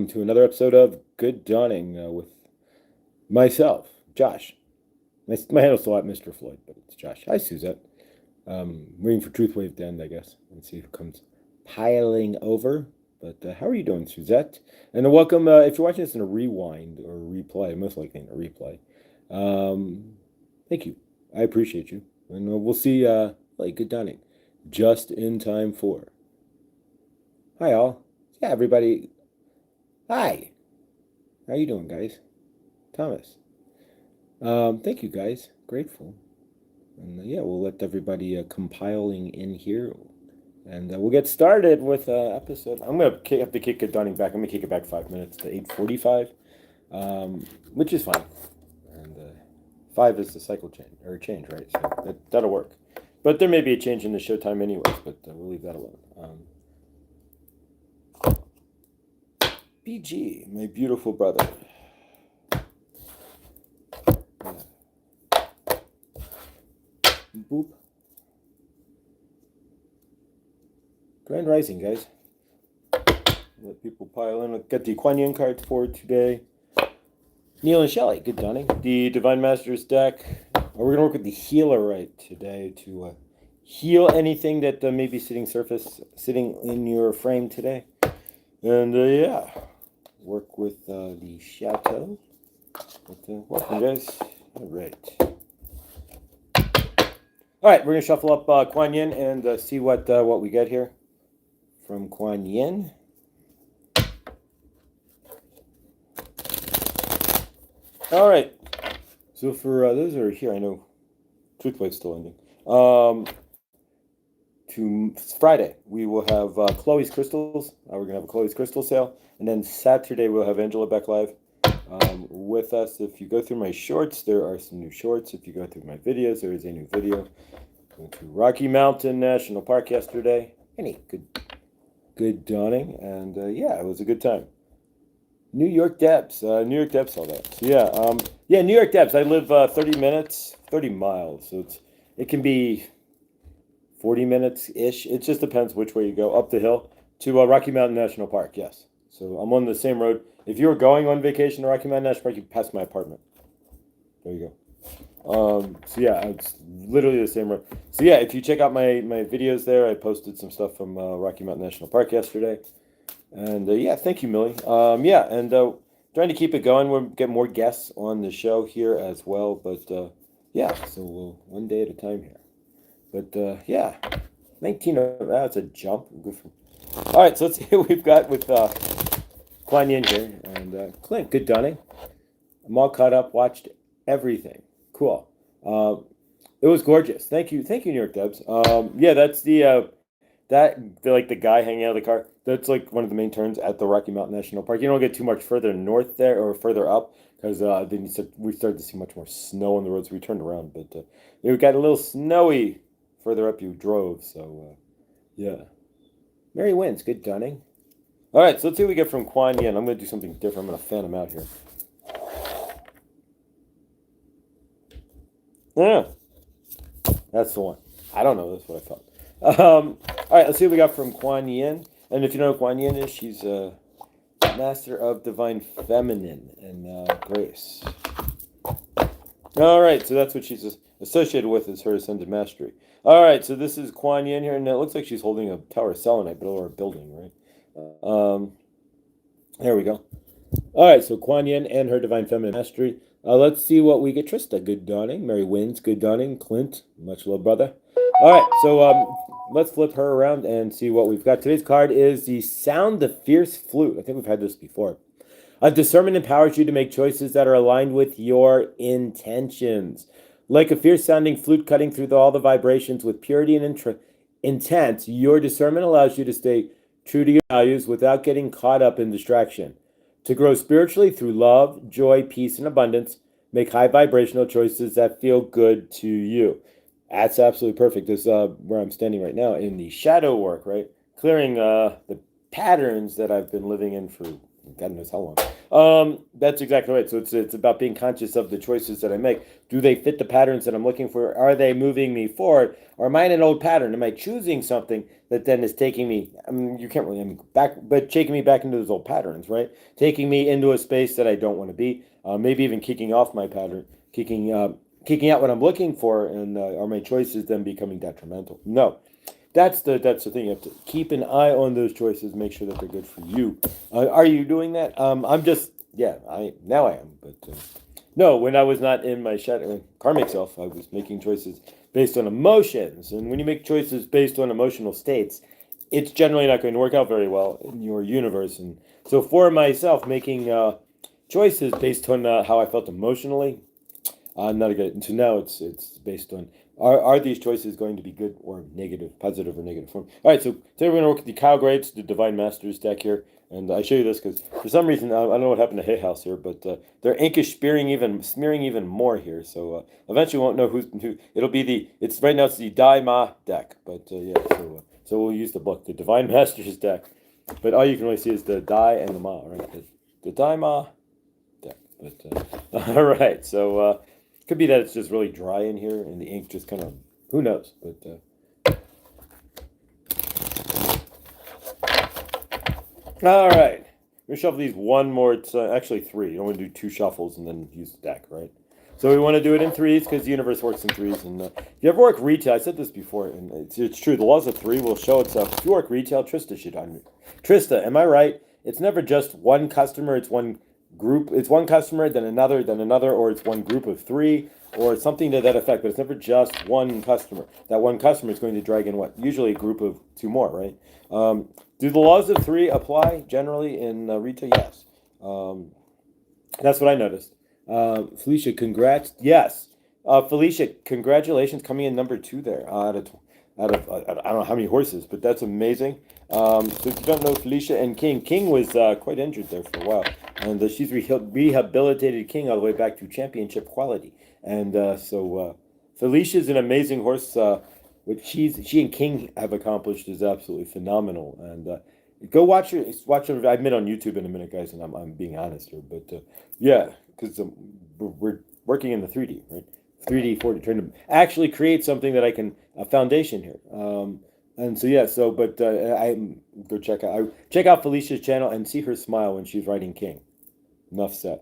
welcome to another episode of Good Dawning with myself, Josh. My handle's still at Mr. Floyd, but it's Josh. Hi, Suzette. Waiting for Truth Wave to end, I guess, and see who comes piling over. But how are you doing, Suzette? And welcome, if you're watching this in a rewind or a replay, most likely in a replay, thank you. I appreciate you. And we'll see, Good Dawning, just in time for. Hi, all. Yeah, everybody. Hi. How you doing, guys? Thomas. Thank you, guys. Grateful. And we'll let everybody compiling in here. And we'll get started with episode. I'm going to have to kick it Dawning back. I'm going to kick it back 5 minutes to 8:45, which is fine. And 5 is the cycle change, right? So that'll work. But there may be a change in the show time anyways, but we'll leave that alone. BG, my beautiful brother. Boop. Grand Rising, guys. Let people pile in. Got the Kuan Yin cards for today. Neil and Shelley, good dawning. The Divine Masters deck. We're going to work with the Healer right today to heal anything that may be sitting in your frame today. And work with the Chateau. But, welcome, guys. All right. All right, we're going to shuffle up Kuan Yin and see what we get here from Kuan Yin. All right. So for those that are here, I know Truth Wave's still ending. To Friday, we will have Chloe's Crystals. We're going to have a Chloe's Crystal sale. And then Saturday, we'll have Angela back live with us. If you go through my shorts, there are some new shorts. If you go through my videos, there is a new video. Went to Rocky Mountain National Park yesterday. Any good dawning. And it was a good time. New York Debs. New York Debs saw that. So New York Debs. I live 30 miles. So it can be 40 minutes-ish. It just depends which way you go. Up the hill to Rocky Mountain National Park, yes. So I'm on the same road. If you were going on vacation to Rocky Mountain National Park, you pass my apartment. There you go. It's literally the same road. So if you check out my videos there, I posted some stuff from Rocky Mountain National Park yesterday. And thank you, Millie. Trying to keep it going. We'll get more guests on the show here as well. But so we'll one day at a time here. But 19, that's a jump. All right, so let's see what we've got with Kuan Yin here. And Clint, good dawning. I'm all caught up, watched everything. Cool. It was gorgeous. Thank you, New York Debs. That's the the guy hanging out of the car. That's like one of the main turns at the Rocky Mountain National Park. You don't get too much further north there or further up because then we started to see much more snow on the roads. So we turned around, but we got a little snowy further up you drove. So Mary wins. Good dawning. All right, so let's see what we get from Kuan Yin. I'm going to do something different. I'm going to fan him out here. Yeah, that's the one. I don't know. That's what I thought. All right, let's see what we got from Kuan Yin. And if you know who Kuan Yin is, she's a master of divine feminine and grace. All right, so that's what she's associated with is her ascended mastery. All right, so this is Kuan Yin here, and it looks like she's holding a tower of selenite below her building, right? There we go. All right, so Kuan Yin and her divine feminine mastery. Let's see what we get. Trista, good dawning. Mary wins, good dawning. Clint, much love, brother. All right, so let's flip her around and see what we've got. Today's card is the Sound the Fierce Flute. I think we've had this before. Discernment empowers you to make choices that are aligned with your intentions. Like a fierce-sounding flute cutting through all the vibrations with purity and intent, your discernment allows you to stay true to your values without getting caught up in distraction. To grow spiritually through love, joy, peace, and abundance, make high vibrational choices that feel good to you. That's absolutely perfect. This is where I'm standing right now in the shadow work, right? Clearing the patterns that I've been living in for God knows how long. That's exactly right. So it's about being conscious of the choices that I make. Do they fit the patterns that I'm looking for? Are they moving me forward? Or am I in an old pattern? Am I choosing something that then is taking me? I mean, you can't really back, but taking me back into those old patterns, right? Taking me into a space that I don't want to be. Maybe even kicking off my pattern, kicking out what I'm looking for, and are my choices then becoming detrimental? No. That's the thing. You have to keep an eye on those choices. Make sure that they're good for you. Are you doing that? I'm just I now I am, but no. When I was not in my shadow karmic self, I was making choices based on emotions. And when you make choices based on emotional states, it's generally not going to work out very well in your universe. And so for myself, making choices based on how I felt emotionally, not a good. So now it's based on are these choices going to be good or negative, positive or negative form? All right, so today we're going to work with the Cow Grapes, the Divine Masters deck here, and I show you this because for some reason I don't know what happened to Hay House here, but their ink is smearing even more here. So eventually we won't know who. It'll be it's right now it's the Dai Ma deck, but yeah. So we'll use the book, the Divine Masters deck, but all you can really see is the Dai and the Ma, right? The Dai Ma deck, but all right, so. Could be that it's just really dry in here and the ink just kind of, who knows? But all right, we shuffle these one more. It's actually three. You don't want to do two shuffles and then use the deck, right? So we want to do it in threes because the universe works in threes. And if you ever work retail, I said this before, and it's true. The laws of three will show itself. If you work retail, Trista should on me. Trista, am I right? It's never just one customer. It's one group. It's one customer, then another, or it's one group of three, or something to that effect. But it's never just one customer. That one customer is going to drag in what? Usually a group of two more, right? Do the laws of three apply generally in retail? Yes. That's what I noticed. Felicia, congrats. Yes. Felicia, congratulations coming in number two there I don't know how many horses, but that's amazing. So if you don't know Felicia and King was quite injured there for a while, and she's rehabilitated King all the way back to championship quality. And so Felicia's an amazing horse. What she and King have accomplished is absolutely phenomenal. And go watch her. Watch her. I admit on YouTube in a minute, guys, and I'm being honest here, but yeah, because we're working in the 3D, right? 3D, 4D, trying to actually create something that I can a foundation here. And so yeah, so but I go check out Felicia's channel and see her smile when she's riding King. Enough said.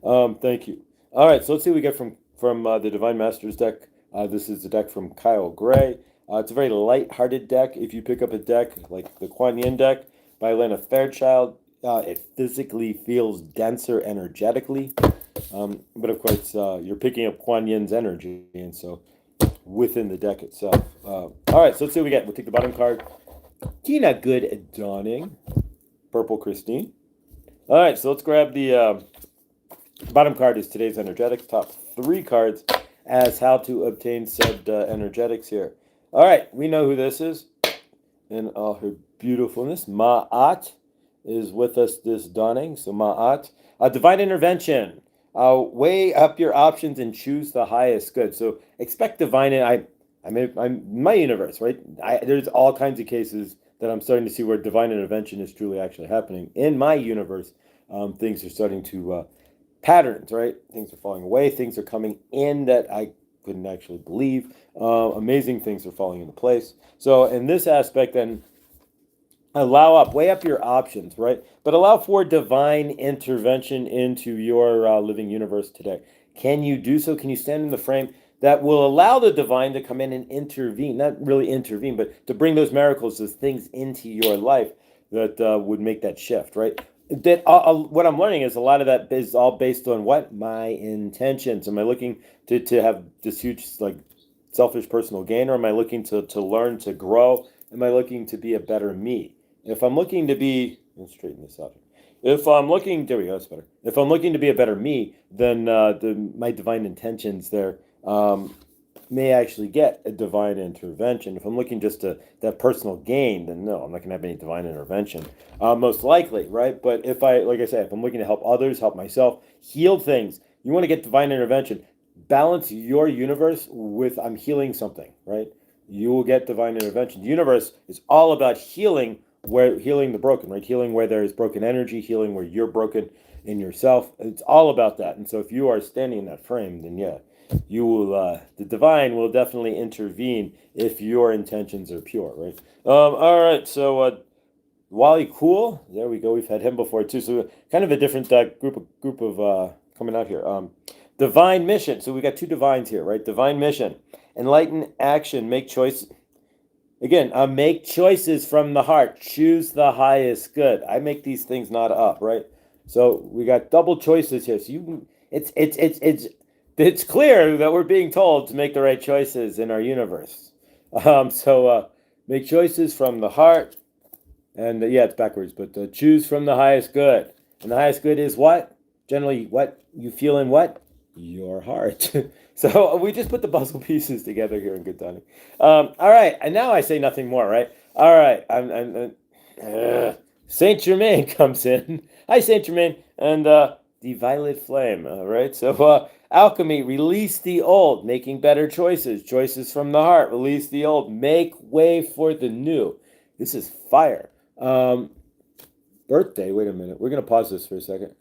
Thank you. All right, so let's see what we get from the Divine Masters deck. This is the deck from Kyle Gray. It's a very light-hearted deck. If you pick up a deck like the Kuan Yin deck by Elena Fairchild, it physically feels denser energetically. But of course, you're picking up Kuan Yin's energy, and so within the deck itself. All right, so let's see what we get. We'll take the bottom card. Tina Good at Dawning. Purple Christine. All right, so let's grab the bottom card is today's energetics. Top three cards as how to obtain said energetics here. All right, we know who this is in all her beautifulness. Ma'at is with us this dawning. So Ma'at. Divine intervention. Weigh up your options and choose the highest good. So expect divine. I'm my universe, right? There's all kinds of cases that I'm starting to see where divine intervention is truly actually happening in my universe. Things are starting to patterns, right? Things are falling away. Things are coming in that I couldn't actually believe. Amazing things are falling into place. So in this aspect, then weigh up your options, right? But allow for divine intervention into your living universe today. Can you do so? Can you stand in the frame that will allow the divine to come in and intervene? Not really intervene, but to bring those miracles, those things into your life that would make that shift, right? That what I'm learning is a lot of that is all based on what my intentions. Am I looking to have this huge like selfish personal gain, or am I looking to learn, to grow? Am I looking to be a better me? If I'm looking to be, let's straighten this out. If I'm looking, there we go, that's better. If I'm looking to be a better me, then my divine intentions there may actually get a divine intervention. If I'm looking just to that personal gain, then no, I'm not going to have any divine intervention, most likely, right? But if like I said, if I'm looking to help others, help myself, heal things, you want to get divine intervention. Balance your universe with I'm healing something, right? You will get divine intervention. The universe is all about healing where healing the broken, right? Healing where there is broken energy, healing where you're broken in yourself. It's all about that. And so if you are standing in that frame, then yeah, you will. The divine will definitely intervene if your intentions are pure, right? All right. So Wally Cool, there we go. We've had him before too. So kind of a different group of coming out here. Divine mission. So we got two divines here, right? Divine mission, enlighten action, make choice. Again, make choices from the heart. Choose the highest good. I make these things not up, right? So we got double choices here. So it's clear that we're being told to make the right choices in our universe. Make choices from the heart, and yeah, it's backwards, but choose from the highest good. And the highest good is what? Generally, what you feel in what? Your heart. So we just put the puzzle pieces together here in good timing. All right, and now I say nothing more, right? All right, Saint Germain comes in. Hi, Saint Germain, and the violet flame. All right, so alchemy, release the old, making better choices. Choices from the heart. Release the old, make way for the new. This is fire. Birthday. Wait a minute. We're gonna pause this for a second.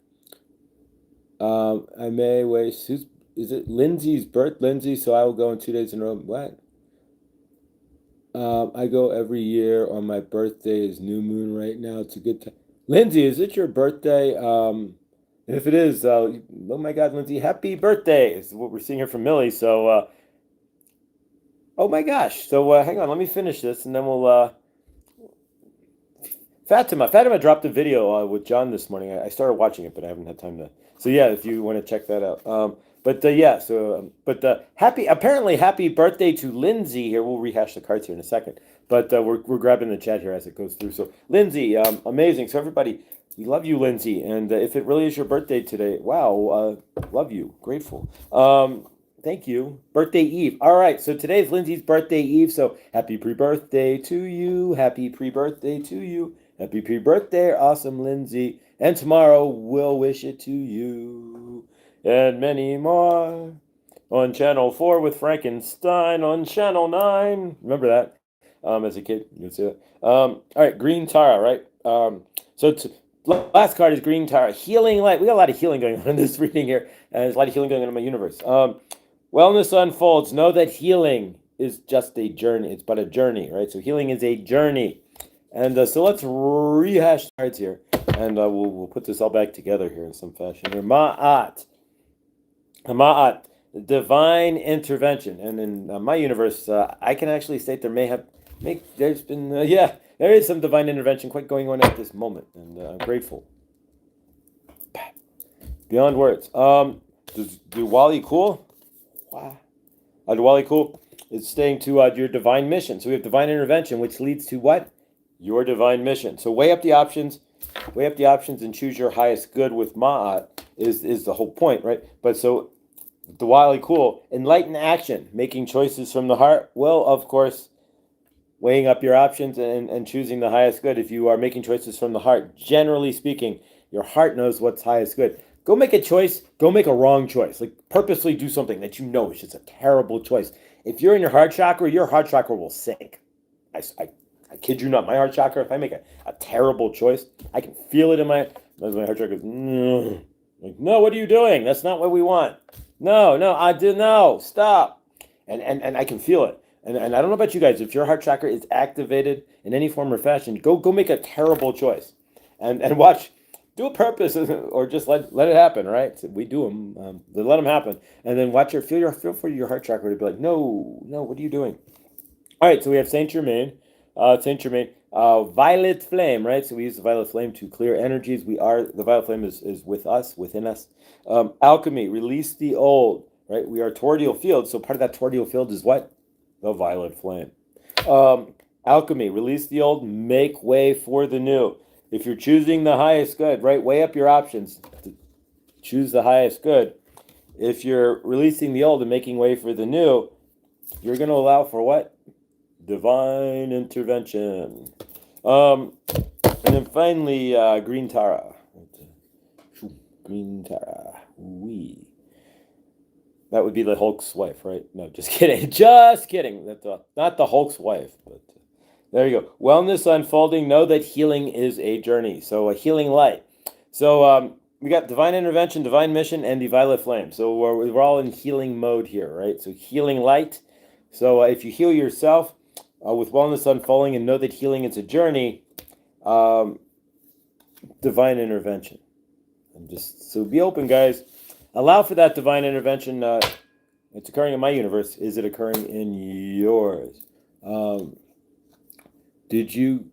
I may wait. Is it Lindsay's birth? Lindsay. So I will go in 2 days in a row. What? I go every year on my birthday. Is new moon right now. It's a good time. Lindsay, is it your birthday? If it is, oh my God, Lindsay, happy birthday! Is what we're seeing here from Millie. So, oh my gosh. So hang on. Let me finish this, and then we'll. Fatima dropped a video with John this morning. I started watching it, but I haven't had time to. So yeah, if you want to check that out. Yeah. Happy birthday to Lindsay here. We'll rehash the cards here in a second. But we're grabbing the chat here as it goes through. So Lindsay, amazing. So everybody, we love you, Lindsay. And if it really is your birthday today, wow, love you, grateful. Thank you. Birthday Eve. All right. So today's Lindsay's birthday Eve. So happy pre-birthday to you. Happy pre-birthday to you. Happy pre-birthday, awesome Lindsay. And tomorrow we'll wish it to you. And many more. On Channel 4 with Frankenstein. On Channel 9. Remember that? As a kid, you would see that. All right, Green Tara, right? Last card is Green Tara. Healing light. We got a lot of healing going on in this reading here. And there's a lot of healing going on in my universe. Wellness unfolds. Know that healing is just a journey. It's but a journey, right? So healing is a journey. And so let's rehash the cards here, and we'll put this all back together here in some fashion. Here, Ma'at, divine intervention, and in my universe, I can actually state there there is some divine intervention quite going on at this moment, and I'm grateful. Beyond words. Do Wally cool? Wow. Do Wally cool? It's staying to your divine mission. So we have divine intervention, which leads to what? Your divine mission. So weigh up the options, and choose your highest good with Ma'at is the whole point, right? But so the Wily cool, enlighten action, making choices from the heart. Well, of course, weighing up your options and choosing the highest good. If you are making choices from the heart, generally speaking, your heart knows what's highest good. Go make a choice, go make a wrong choice. Like purposely do something that you know is just a terrible choice. If you're in your heart chakra will sink. I kid you not, my heart chakra, if I make a terrible choice, I can feel it in my heart chakra goes, no. Like, no, what are you doing? That's not what we want. No, stop. And I can feel it. And I don't know about you guys, if your heart chakra is activated in any form or fashion, go make a terrible choice. And watch, do a purpose or just let it happen, right? So we do them, let them happen. And then watch feel for your heart chakra to be like, no, what are you doing? All right, so we have Saint Germain. Violet flame, right? So we use the violet flame to clear energies. The violet flame is with us, within us. Alchemy, release the old, right? We are tordial field. So part of that tordial field is what? The violet flame. Alchemy, release the old, make way for the new. If you're choosing the highest good, right? Weigh up your options. Choose the highest good. If you're releasing the old and making way for the new, you're going to allow for what? Divine intervention. And then finally, Green Tara. Green Tara. Wee. That would be the Hulk's wife, right? No, just kidding. Just kidding. That's not the Hulk's wife, but There you go. Wellness unfolding. Know that healing is a journey. So a healing light. So we got divine intervention, divine mission, and the violet flame. So we're all in healing mode here, right? So healing light. So if you heal yourself with wellness unfolding and know that healing is a journey, divine intervention. And just so be open, guys. Allow for that divine intervention. It's occurring in my universe. Is it occurring in yours? Did you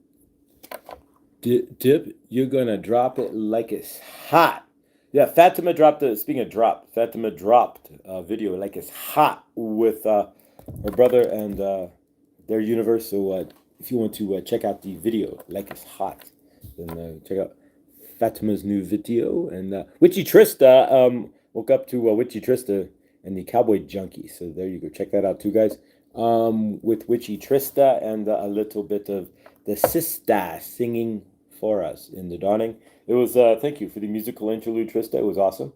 dip? You're gonna drop it like it's hot. Yeah, Fatima dropped the. Speaking of drop, Fatima dropped a video like it's hot with her brother and their universe. So if you want to check out the video, like it's hot, then check out Fatima's new video. And Witchy Trista woke up to Witchy Trista and the Cowboy Junkie. So there you go. Check that out too, guys. With Witchy Trista and a little bit of the sister singing for us in the dawning. It was thank you for the musical interlude, Trista. It was awesome.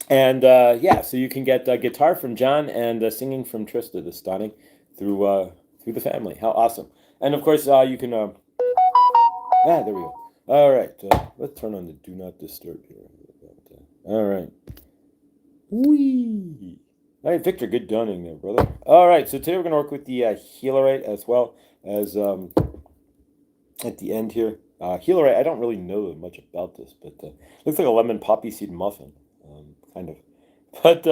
And yeah, so you can get guitar from John and singing from Trista this dawning through the family. How awesome! And of course, you can. There we go. All right, let's turn on the do not disturb here. All right. Whee! All right, Victor, good dawning there, brother. All right, so today we're going to work with the healerite as well as at the end here. Healerite, I don't really know much about this, but looks like a lemon poppy seed muffin, kind of. But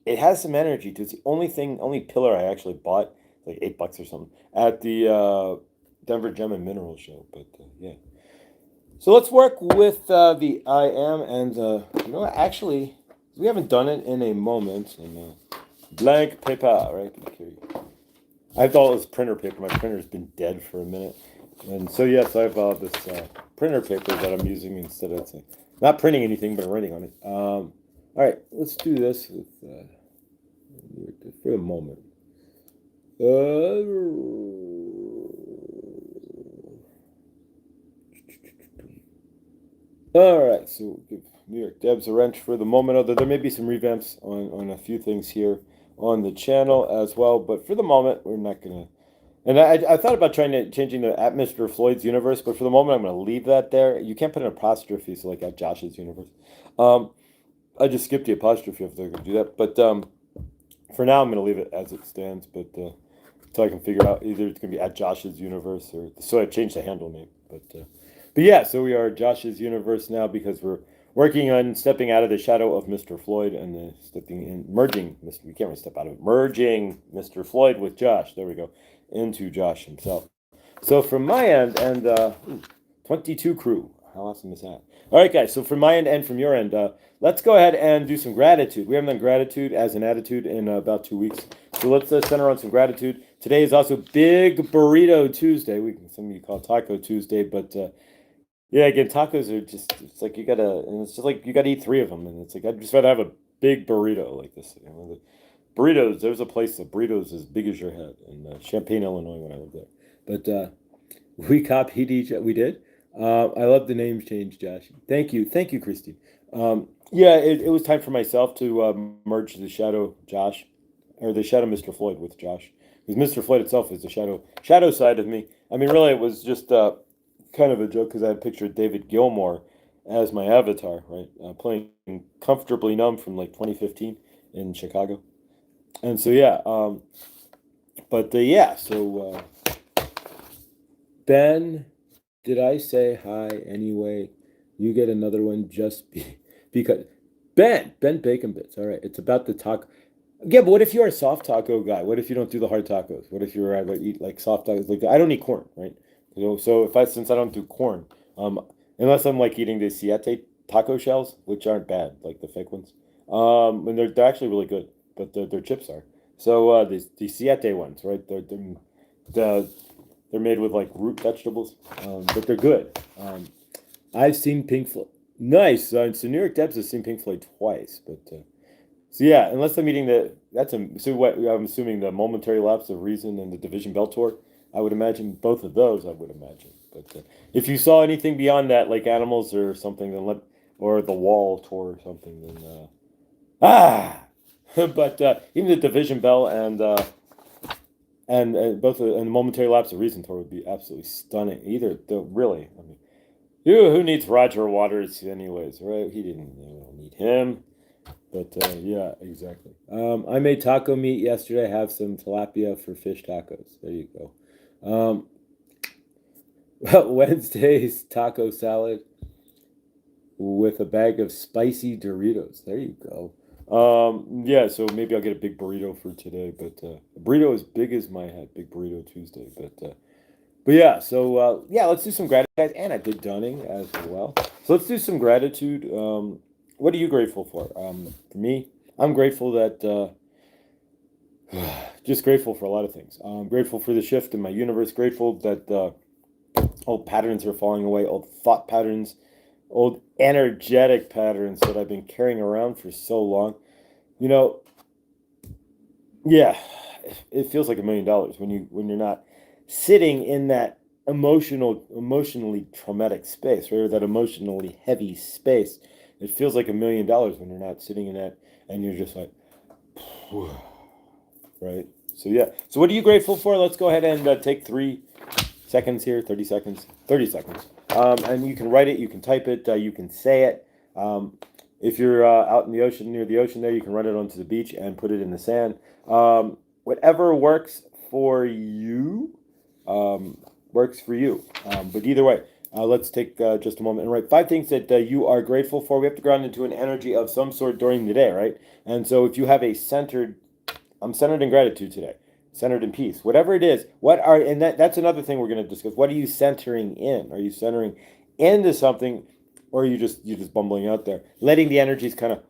it has some energy to it. It's the only pillar I actually bought, like $8 or something, at the Denver Gem and Mineral Show. But yeah. So let's work with the I am, and you know, actually, we haven't done it in a moment. And blank paper, right? Okay. I thought it was printer paper. My printer's been dead for a minute. And so, yes, I have this printer paper that I'm using instead of not printing anything, but writing on it. All right, let's do this with, for a moment. All right, so give New York Debs a wrench for the moment. Although there may be some revamps on a few things here on the channel as well, but for the moment, we're not gonna. And I thought about changing the at Mr. Floyd's universe, but for the moment, I'm gonna leave that there. You can't put an apostrophe, so like at Josh's universe. I just skipped the apostrophe if they're gonna do that, but for now, I'm gonna leave it as it stands. But until I can figure out either it's gonna be at Josh's universe or so I changed the handle name, But yeah, so we are Josh's universe now because we're working on stepping out of the shadow of Mr. Floyd and stepping in, merging. We can't really step out of it. Merging Mr. Floyd with Josh. There we go, into Josh himself. So from my end and 22 crew. How awesome is that? All right, guys. So from my end and from your end, let's go ahead and do some gratitude. We haven't done gratitude as an attitude in about 2 weeks. So let's center on some gratitude. Today is also Big Burrito Tuesday. Some of you call it Taco Tuesday, but yeah, again, tacos are it's like and it's just like you gotta eat 3 of them. And it's like, I'd just rather have a big burrito like this. You know, the burritos, there's a place that burritos as big as your head in Champaign, Illinois when I lived there. But we copied we did. I love the name change, Josh. Thank you, Christine. Yeah, it was time for myself to merge the shadow Josh, or the shadow Mr. Floyd with Josh. Because Mr. Floyd itself is the shadow side of me. I mean, really, it was just kind of a joke because I had pictured David Gilmour as my avatar, right? Playing Comfortably Numb from like 2015 in Chicago. And so, yeah. Yeah, so Ben, did I say hi anyway? You get another one just because. Ben Bacon Bits. All right, it's about the taco. Yeah, but what if you're a soft taco guy? What if you don't do the hard tacos? What if you're eat like soft tacos? Like I don't eat corn, right? So since I don't do corn, unless I'm like eating the siete taco shells, which aren't bad, like the fake ones, and they're actually really good, but their chips are. So the siete ones, right? They're made with like root vegetables, but they're good. I've seen Pink Floyd. Nice. So New York Debs has seen Pink Floyd twice, but so yeah, unless I'm eating so what I'm assuming the Momentary Lapse of Reason and the Division Bell tour. I would imagine both of those. I would imagine, but if you saw anything beyond that, like Animals or something, or the Wall tour or something, then but even the Division Bell and and both and the momentary lapse of reason tour would be absolutely stunning. Either the really, I mean, who needs Roger Waters anyways, right? We don't need him. But yeah, exactly. I made taco meat yesterday. I have some tilapia for fish tacos. There you go. Um, Wednesday's taco salad with a bag of spicy Doritos. There you go. Yeah, so maybe I'll get a big burrito for today, but a burrito as big as my head, big burrito Tuesday. But yeah, so yeah, let's do some gratitude and a good dunning as well. So let's do some gratitude. What are you grateful for? For me, I'm grateful that just grateful for a lot of things. I'm grateful for the shift in my universe. Grateful that old patterns are falling away, old thought patterns, old energetic patterns that I've been carrying around for so long. You know, yeah, it feels like $1 million when you're not sitting in that emotionally traumatic space, right? Or that emotionally heavy space. It feels like $1 million when you're not sitting in that and you're just like, right? So yeah. So what are you grateful for? Let's go ahead and take 3 seconds here, 30 seconds, 30 seconds. And you can write it, you can type it, you can say it. If you're out in the ocean, near the ocean there, you can run it onto the beach and put it in the sand. Whatever works for you, works for you. But either way, let's take just a moment and write 5 things that you are grateful for. We have to ground into an energy of some sort during the day, right? And so if you have I'm centered in gratitude today, centered in peace, whatever it is. And that's another thing we're going to discuss. What are you centering in? Are you centering into something, or are you're just bumbling out there, letting the energies kind of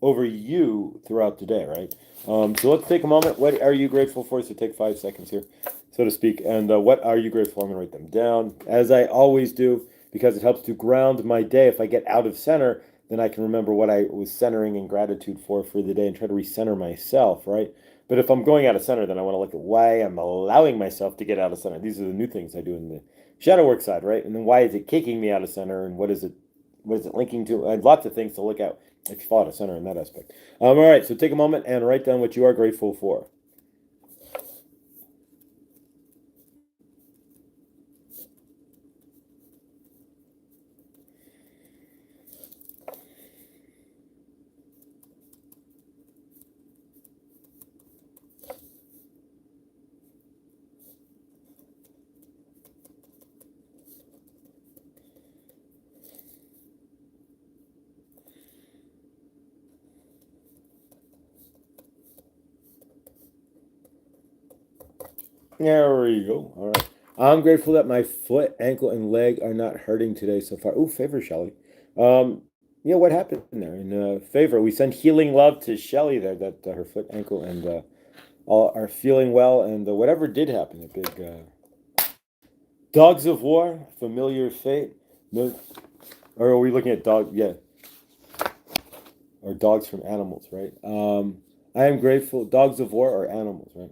over you throughout the day, right? So let's take a moment. What are you grateful for? So take 5 seconds here, so to speak. And what are you grateful for? I'm going to write them down, as I always do, because it helps to ground my day. If I get out of center, then I can remember what I was centering in gratitude for the day and try to recenter myself, right? But if I'm going out of center, then I want to look at why I'm allowing myself to get out of center. These are the new things I do in the shadow work side, right? And then why is it kicking me out of center, and what is it linking to? I have lots of things to look at if you fall out of center in that aspect. All right, so take a moment and write down what you are grateful for. There we go. All right. I'm grateful that my foot, ankle, and leg are not hurting today so far. Oh, favor, Shelly. Um, yeah, what happened there? In favor, we send healing love to Shelly there, that her foot, ankle, and all are feeling well, and whatever did happen, a big dogs of war, familiar fate. No, or are we looking at dog? Yeah, or dogs from animals, right? I am grateful. Dogs of war or animals, right?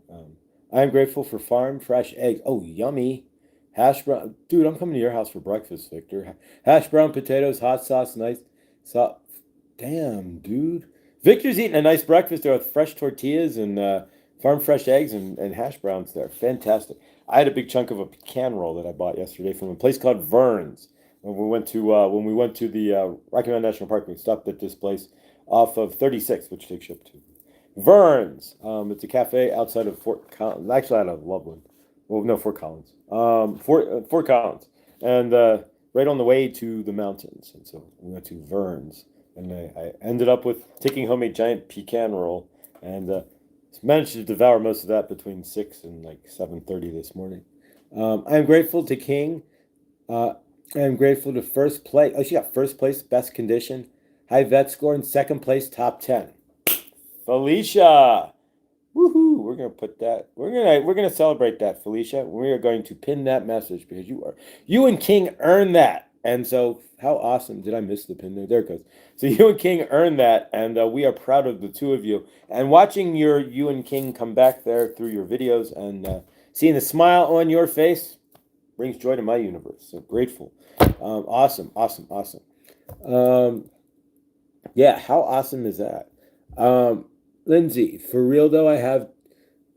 I am grateful for farm fresh eggs. Oh, yummy. Hash brown. Dude, I'm coming to your house for breakfast, Victor. Hash brown potatoes, hot sauce, nice. So, damn, dude. Victor's eating a nice breakfast there with fresh tortillas and farm fresh eggs and hash browns there. Fantastic. I had a big chunk of a pecan roll that I bought yesterday from a place called Vern's. When we went to the Rocky Mountain National Park, we stopped at this place off of 36, which takes you up to Vern's. It's a cafe outside of Fort Collins, actually out of Loveland. Well, no, Fort Collins. Fort Collins, and right on the way to the mountains. And so we went to Vern's, and I ended up with taking home a giant pecan roll, and managed to devour most of that between 6 and 7:30 this morning. I'm grateful to King. Uh, I'm grateful to first place. Oh, she got first place, best condition, high vet score, and second place, top 10. Felicia. Woohoo! We're gonna put that. We're gonna celebrate that, Felicia. We are going to pin that message because you and King earned that. And so, how awesome! Did I miss the pin there? There it goes. So you and King earned that, and we are proud of the two of you. And watching you and King come back there through your videos and seeing the smile on your face brings joy to my universe. So grateful. Awesome, awesome, awesome. Um, yeah, how awesome is that? Lindsay, for real though, I have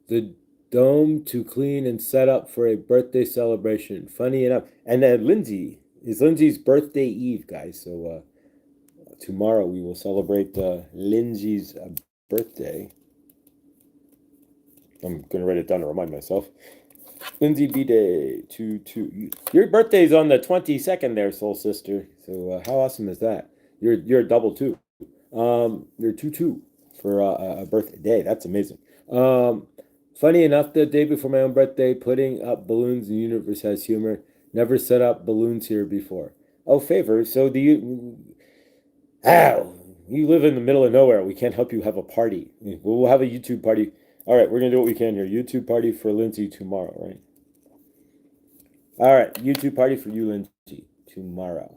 the dome to clean and set up for a birthday celebration. Funny enough. And then Lindsay is Lindsay's birthday eve, guys. So tomorrow we will celebrate Lindsay's birthday. I'm going to write it down to remind myself. Lindsay B-Day 2-2. Your birthday's on the 22nd there, soul sister. So how awesome is that? You're a double two. You're 2-2 for a birthday. That's amazing. Funny enough, the day before my own birthday, putting up balloons in the universe has humor. Never set up balloons here before. Oh, favor. So do you? Ow! You live in the middle of nowhere. We can't help you have a party. We'll have a YouTube party. All right, we're gonna do what we can here. YouTube party for Lindsay tomorrow, right? All right, YouTube party for you, Lindsay, tomorrow.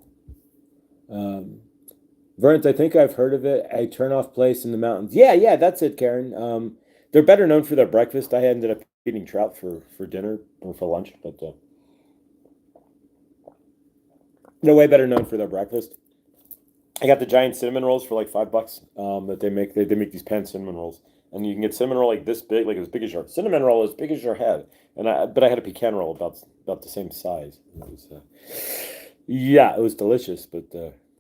Verns, I think I've heard of it. A turn-off place in the mountains. Yeah, that's it, Karen. They're better known for their breakfast. I ended up eating trout for dinner or for lunch, but they're way better known for their breakfast. I got the giant cinnamon rolls for like $5 that they make. They make these pan cinnamon rolls, and you can get cinnamon roll like this big, like as big as your cinnamon roll as big as your head. But I had a pecan roll about the same size. It was, it was delicious, but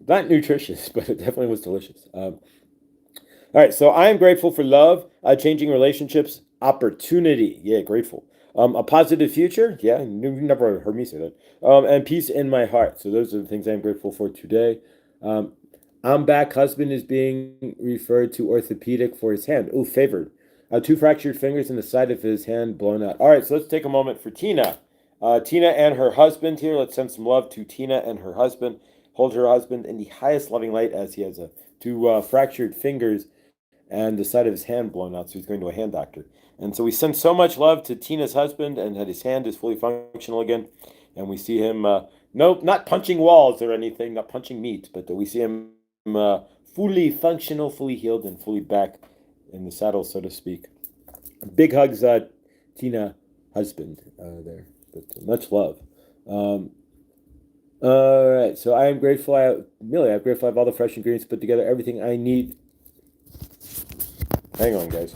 not nutritious, but it definitely was delicious. All right, so I am grateful for love, changing relationships, opportunity. Yeah, grateful. A positive future. Yeah, you never heard me say that. And peace in my heart. So those are the things I'm grateful for today. I'm back. Husband is being referred to orthopedic for his hand. Oh, favored. 2 fractured fingers in the side of his hand blown out. All right, so let's take a moment for Tina. Tina and her husband here. Let's send some love to Tina and her husband. Hold her husband in the highest loving light as he has 2 fractured fingers and the side of his hand blown out, so he's going to a hand doctor. And so we send so much love to Tina's husband, and that his hand is fully functional again. And we see him, not punching walls or anything, not punching meat, but we see him fully functional, fully healed, and fully back in the saddle, so to speak. Big hugs, Tina, husband, there. But much love. All right, so I am grateful. I'm grateful I have all the fresh ingredients put together, everything I need. Hang on, guys.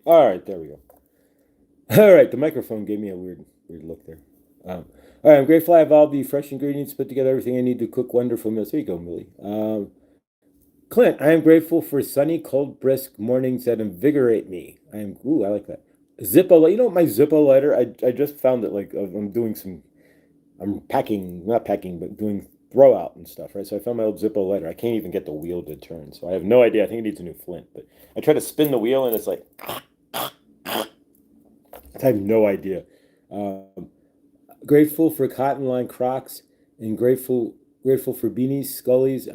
All right, there we go. All right, the microphone gave me a weird look there. All right, I'm grateful I have all the fresh ingredients put together, everything I need to cook wonderful meals. There you go, Millie. Clint, I am grateful for sunny, cold, brisk mornings that invigorate me. I like that. Zippo, my Zippo lighter, I just found it, like, I'm packing, not packing, but doing throw out and stuff, right? So I found my old Zippo lighter. I can't even get the wheel to turn, so I have no idea. I think it needs a new flint, but I try to spin the wheel and it's like, I have no idea. Grateful for cotton line Crocs and grateful for beanies, Scullies.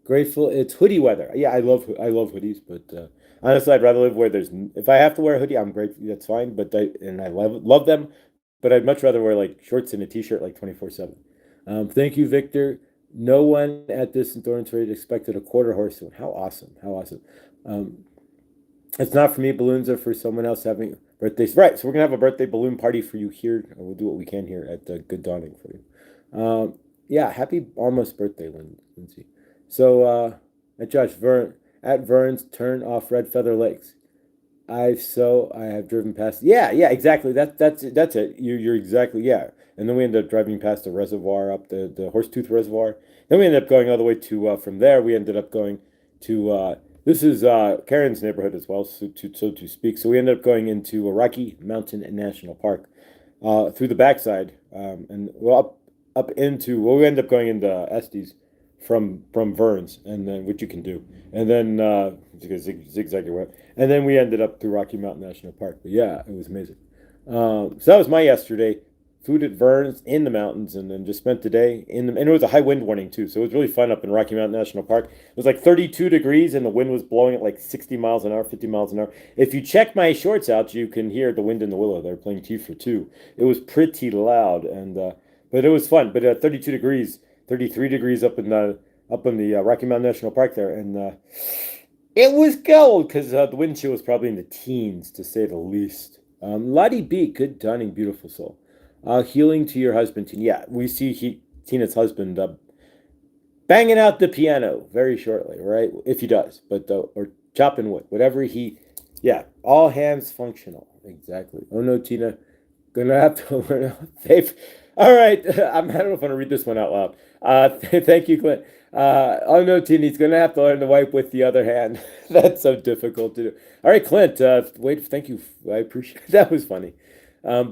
Grateful it's hoodie weather. Yeah, I love hoodies, but honestly, I'd rather live where if I have to wear a hoodie, I'm grateful. That's fine, but I love them, but I'd much rather wear like shorts and a t-shirt like 24/7. Thank you, Victor. No one at this endurance rate expected a quarter horse. How awesome! How awesome! It's not for me. Balloons are for someone else having birthdays. Right. So we're gonna have a birthday balloon party for you here. We'll do what we can here at Good Dawning for you. Yeah. Happy almost birthday, Lindsay. So at Vern's turn off Red Feather Lakes. I have driven past. Yeah, exactly. That's it. You're exactly, yeah. And then we ended up driving past the reservoir up the Horsetooth Reservoir. Then we ended up going all the way to from there. We ended up going to this is Karen's neighborhood as well, so to speak. So we ended up going into a Rocky Mountain National Park through the backside, and up into we ended up going into Estes from Vern's, and then which you can do, and then zigzag your way, and then we ended up through Rocky Mountain National Park. But yeah, it was amazing. So that was my yesterday. Food at Vern's in the mountains, and then just spent the day and it was a high wind warning too, so it was really fun up in Rocky Mountain National Park. It was like 32 degrees, and the wind was blowing at like 60 miles an hour, 50 miles an hour. If you check my shorts out, you can hear the wind in the willow. They're playing T for Two. It was pretty loud, and but it was fun. But 32 degrees, 33 degrees up in the Rocky Mountain National Park there, and it was cold because the wind chill was probably in the teens, to say the least. Lottie B, good dawning, beautiful soul. Healing to your husband. Yeah, we see Tina's husband banging out the piano very shortly, right? If he does, but or chopping wood, whatever he, yeah, all hands functional. Exactly. Oh no, Tina, gonna have to learn. They've, all right, I don't know if I want to read this one out loud. Thank you, Clint. Oh no, Tina, he's gonna have to learn to wipe with the other hand. That's so difficult to do. All right, Clint. Wait, thank you. I appreciate that. Was funny.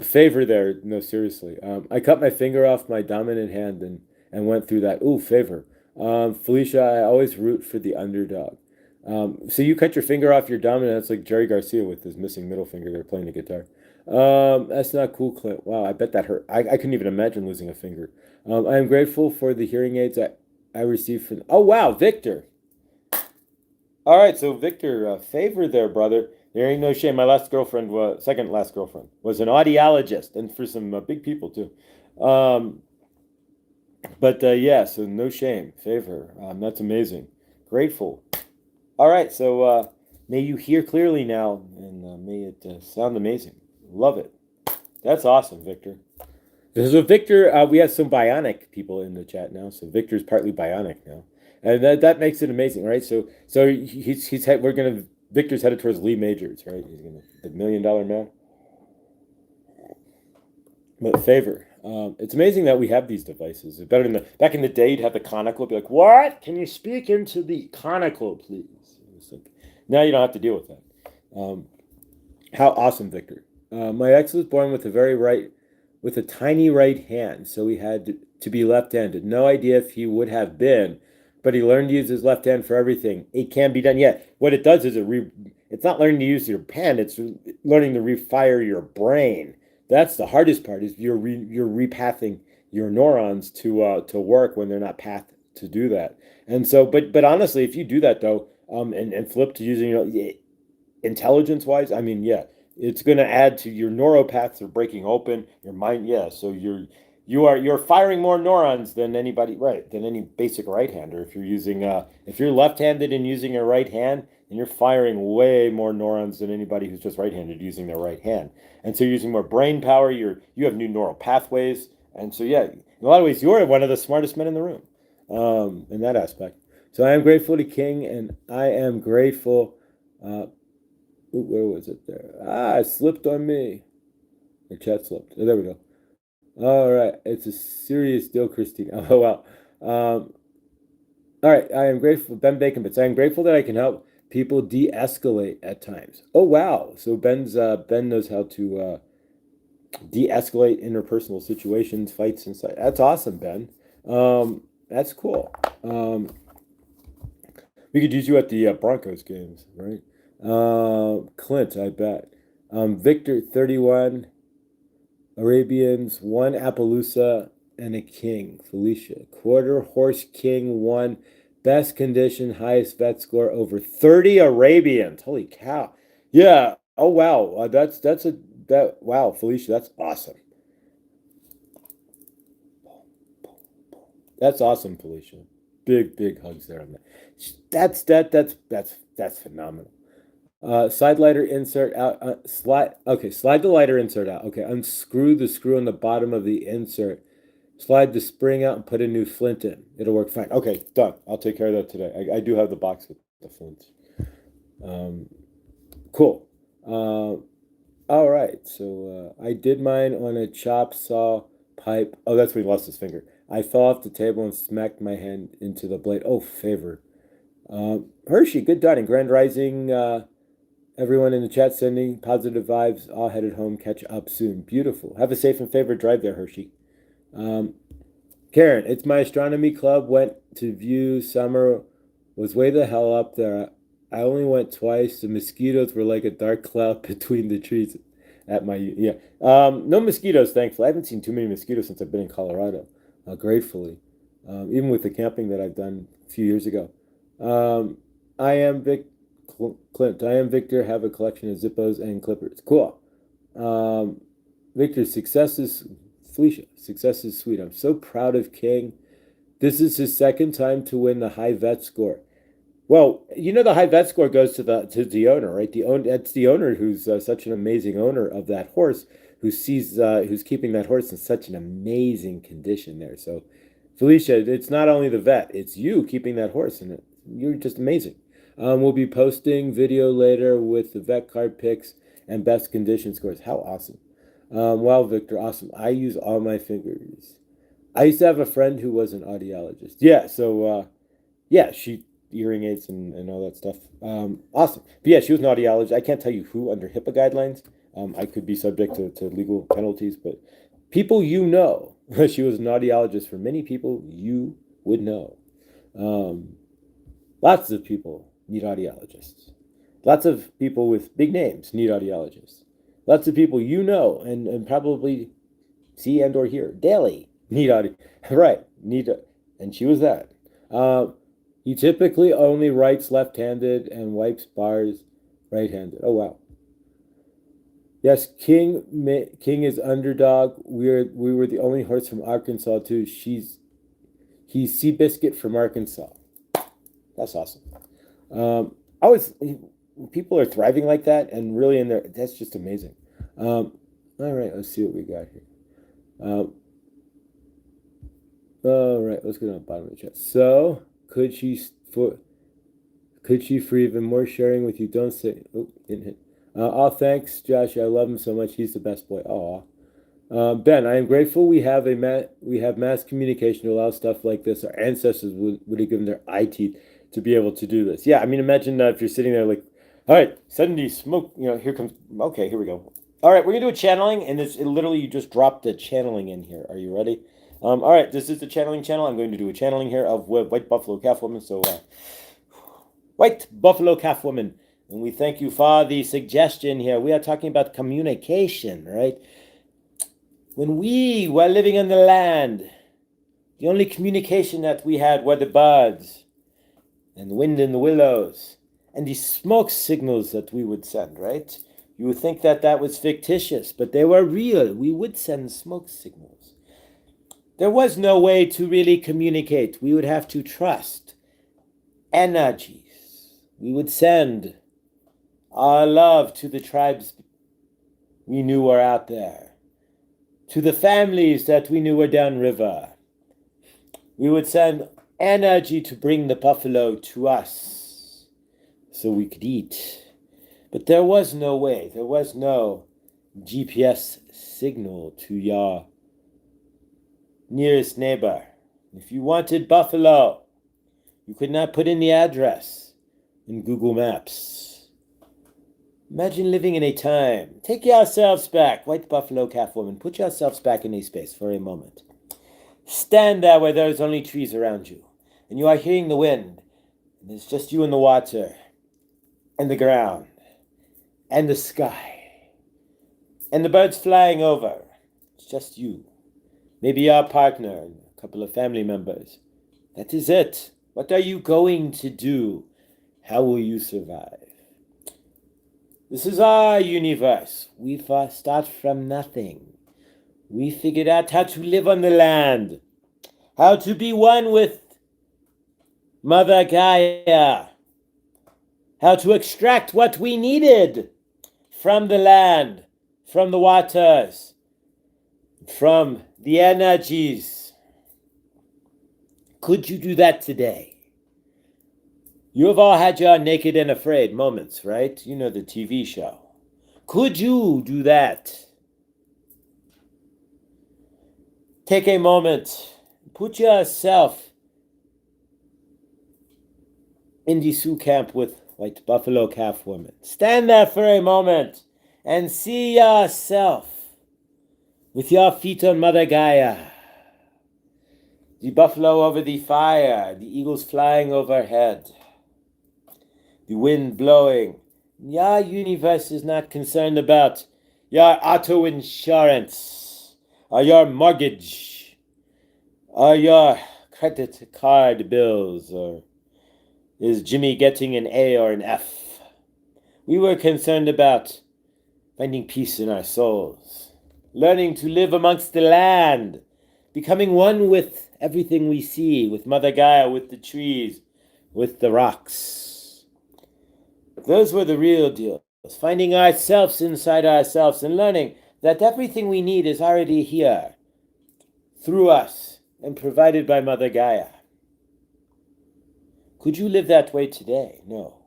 Favor there. No, seriously. I cut my finger off my dominant hand and went through that. Ooh, favor. Felicia, I always root for the underdog. So you cut your finger off your dominant. That's like Jerry Garcia with his missing middle finger there playing the guitar. That's not cool, Clint. Wow, I bet that hurt. I couldn't even imagine losing a finger. I am grateful for the hearing aids I received from. Oh wow, Victor. All right, so Victor, favor there, brother. There ain't no shame. My last girlfriend, second last girlfriend, was an audiologist, and for some big people too. Um, but yeah, so no shame, favor. That's amazing. Grateful. All right, so may you hear clearly now, and may it sound amazing. Love it. That's awesome, Victor. So Victor, we have some bionic people in the chat now. So Victor's partly bionic now, and that makes it amazing, right? So we're gonna Victor's headed towards Lee Majors, right? He's gonna the $1 million man. But favor. It's amazing that we have these devices. It's better than back in the day. You'd have the conical. Be like, what? Can you speak into the conical, please? It's like, now you don't have to deal with that. How awesome, Victor. My ex was born with a tiny right hand, so he had to be left-handed. No idea if he would have been, but he learned to use his left hand for everything. It can be done. Yeah, what it does is it's not learning to use your pen. It's learning to refire your brain. That's the hardest part. Is you're repathing your neurons to work when they're not pathed to do that. And so, but honestly, if you do that though, and flip to using intelligence wise, I mean, yeah, it's going to add to your neuropaths are breaking open your mind. Yeah, so you're firing more neurons than anybody, right? Than any basic right-hander. If you're using if you're left-handed and using a right hand, and you're firing way more neurons than anybody who's just right-handed using their right hand. And so you're using more brain power. You have new neural pathways, and so yeah, in a lot of ways, you're one of the smartest men in the room, in that aspect. So I am grateful to King, and I am grateful. Where was it there? It slipped on me. The chat slipped. Oh, there we go. All right. It's a serious deal, Christine. Oh, wow. All right. I am grateful. Ben Bacon Bits. I am grateful that I can help people de-escalate at times. Oh, wow. So Ben knows how to de-escalate interpersonal situations, fights, and such. That's awesome, Ben. That's cool. We could use you at the Broncos games, right? Clint, I bet. Victor, 31. Arabians, 1 Appaloosa, and a king. Felicia, quarter horse king, 1. Best condition, highest vet score, over 30 Arabians. Holy cow. Yeah. Oh, wow. Wow, Felicia, that's awesome. That's awesome, Felicia. Big hugs there on that. That's phenomenal. Slide lighter insert out. Slide the lighter insert out. Okay, unscrew the screw on the bottom of the insert. Slide the spring out and put a new flint in. It'll work fine. Okay, done. I'll take care of that today. I do have the box with the flints. Cool. All right. So I did mine on a chop saw pipe. Oh, that's when he lost his finger. I fell off the table and smacked my hand into the blade. Oh, favor. Hershey, good done. Grand Rising. Everyone in the chat sending positive vibes. All headed home. Catch up soon. Beautiful. Have a safe and favored drive there, Hershey. Karen, it's my astronomy club. Went to view summer. Was way the hell up there. I only went twice. The mosquitoes were like a dark cloud between the trees at my, yeah. No mosquitoes, thankfully. I haven't seen too many mosquitoes since I've been in Colorado, gratefully. Even with the camping that I've done a few years ago. I am Clint. I am Victor. Have a collection of Zippos and Clippers. Cool. Victor, Felicia, success is sweet. I'm so proud of King. This is his second time to win the high vet score. Well, the high vet score goes to the owner, right? That's the owner who's such an amazing owner of that horse, who's keeping that horse in such an amazing condition there. So, Felicia, it's not only the vet, it's you keeping that horse in it. You're just amazing. We'll be posting video later with the vet card picks and best condition scores. How awesome. Wow, Victor, awesome. I use all my fingers. I used to have a friend who was an audiologist. Yeah, so yeah, she hearing aids and all that stuff. Awesome. But yeah, she was an audiologist. I can't tell you who under HIPAA guidelines. I could be subject to legal penalties, but people you know, she was an audiologist for many people you would know. Lots of people need audiologists. Lots of people with big names need audiologists. Lots of people you know and probably see and or hear daily need audio. Right, need, and she was that. He typically only writes left-handed and wipes bars right-handed. Oh wow. Yes, King is underdog. We were the only horse from Arkansas too. He's Seabiscuit from Arkansas. That's awesome. I was People are thriving like that and really in there. That's just amazing. All right, let's see what we got here. All right, let's go to the bottom of the chat. So could she for even more sharing with you? Don't say. Oh, didn't hit. Oh, thanks, Josh. I love him so much. He's the best boy. Aw. Ben, I am grateful we have mass communication to allow stuff like this. Our ancestors would have given their eye teeth to be able to do this. Yeah, I mean, imagine if you're sitting there like, all right, suddenly smoke, here comes, okay, here we go. All right, we're going to do a channeling, and it literally, you just dropped the channeling in here. Are you ready? All right, this is the channeling channel. I'm going to do a channeling here of White Buffalo Calf Woman. So, White Buffalo Calf Woman. And we thank you for the suggestion here. We are talking about communication, right? When we were living on the land, the only communication that we had were the birds and the wind in the willows and the smoke signals that we would send, right? You would think that that was fictitious, but they were real. We would send smoke signals. There was no way to really communicate. We would have to trust energies. We would send our love to the tribes we knew were out there, to the families that we knew were downriver. We would send energy to bring the buffalo to us so we could eat. But there was no way, there was no GPS signal to your nearest neighbor. If you wanted buffalo, you could not put in the address in Google Maps. Imagine living in a time. Take yourselves back, White Buffalo Calf Woman. Put yourselves back in a space for a moment. Stand there where there's only trees around you, and you are hearing the wind, and it's just you and the water, and the ground, and the sky, and the birds flying over. It's just you. Maybe your partner and a couple of family members. That is it. What are you going to do? How will you survive? This is our universe. We start from nothing. We figured out how to live on the land, how to be one with Mother Gaia, how to extract what we needed from the land, from the waters, from the energies. Could you do that today? You have all had your naked and afraid moments, right? You know the TV show. Could you do that? Take a moment. Put yourself in the Sioux camp with White Buffalo Calf Woman. Stand there for a moment and see yourself with your feet on Mother Gaia. The buffalo over the fire, the eagles flying overhead, the wind blowing. Your universe is not concerned about your auto insurance or your mortgage or your credit card bills, or is Jimmy getting an A or an F? We were concerned about finding peace in our souls, learning to live amongst the land, becoming one with everything we see, with Mother Gaia, with the trees, with the rocks. Those were the real deals. Finding ourselves inside ourselves and learning that everything we need is already here, through us, and provided by Mother Gaia. Could you live that way today? No.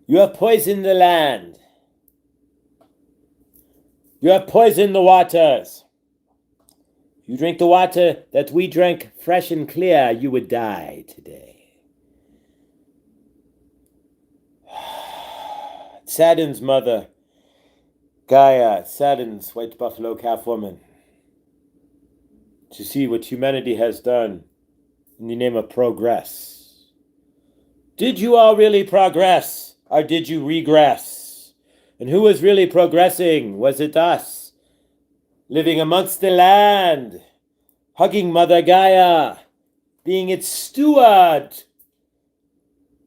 You have poisoned the land. You have poisoned the waters. You drink the water that we drank fresh and clear, you would die today. It saddens Mother Gaia, it saddens White Buffalo Calf Woman to see what humanity has done in the name of progress. Did you all really progress, or did you regress? And who was really progressing? Was it us? Living amongst the land, hugging Mother Gaia, being its steward,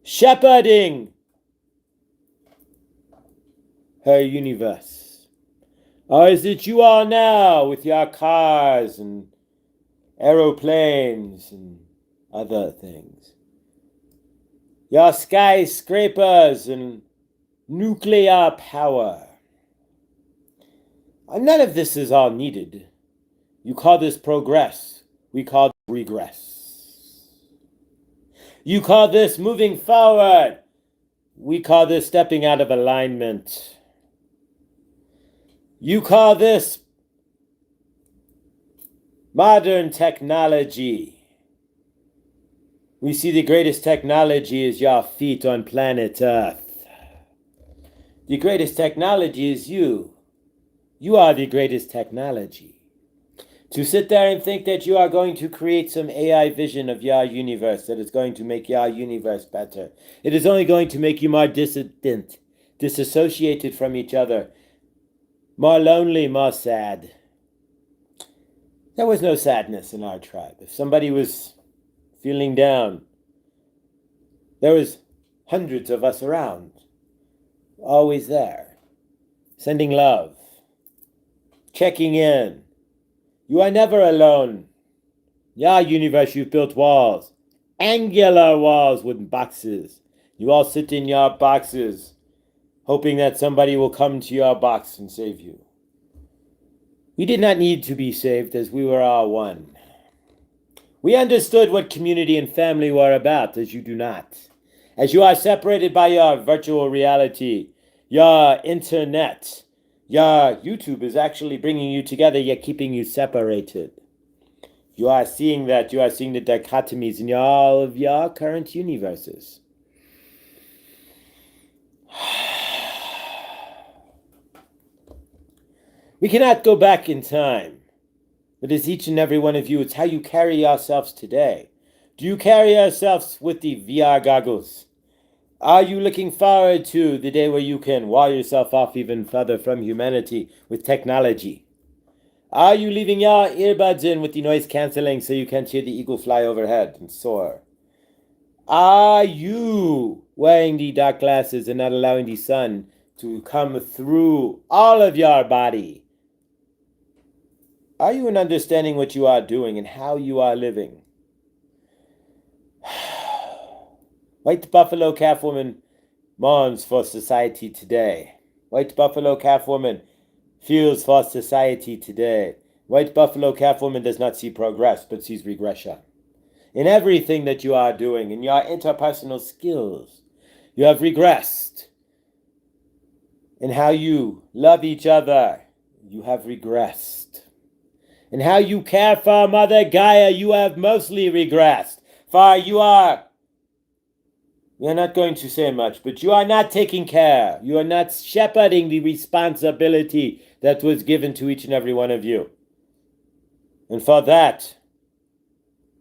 shepherding her universe? Or is it you all now with your cars and aeroplanes and other things? Your skyscrapers and nuclear power. None of this is all needed. You call this progress. We call it regress. You call this moving forward. We call this stepping out of alignment. You call this modern technology. We see the greatest technology is your feet on planet Earth. The greatest technology is you. You are the greatest technology. To sit there and think that you are going to create some AI vision of your universe that is going to make your universe better. It is only going to make you more dissident, disassociated from each other, more lonely, more sad. There was no sadness in our tribe. If somebody was feeling down, there was hundreds of us around, always there, sending love, checking in. You are never alone. Your universe, you've built walls, angular walls with boxes. You all sit in your boxes, hoping that somebody will come to your box and save you. We did not need to be saved, as we were all one. We understood what community and family were about, as you do not. As you are separated by your virtual reality, your internet, your YouTube is actually bringing you together, yet keeping you separated. You are seeing that. You are seeing the dichotomies in all of your current universes. We cannot go back in time. But it's each and every one of you. It's how you carry yourselves today. Do you carry yourselves with the VR goggles? Are you looking forward to the day where you can wall yourself off even further from humanity with technology? Are you leaving your earbuds in with the noise cancelling so you can't hear the eagle fly overhead and soar? Are you wearing the dark glasses and not allowing the sun to come through all of your body? Are you in understanding what you are doing and how you are living? White Buffalo Calf Woman mourns for society today. White Buffalo Calf Woman feels for society today. White Buffalo Calf Woman does not see progress, but sees regression. In everything that you are doing, in your interpersonal skills, you have regressed. In how you love each other, you have regressed. In how you care for Mother Gaia, you have mostly regressed. For we are not going to say much, but you are not taking care. You are not shepherding the responsibility that was given to each and every one of you. And for that,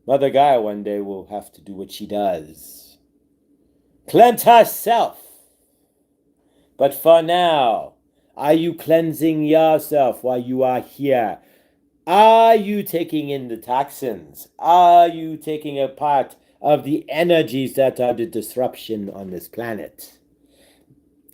Mother Gaia one day will have to do what she does. Cleanse herself. But for now, are you cleansing yourself while you are here? Are you taking in the toxins? Are you taking a part of the energies that are the disruption on this planet?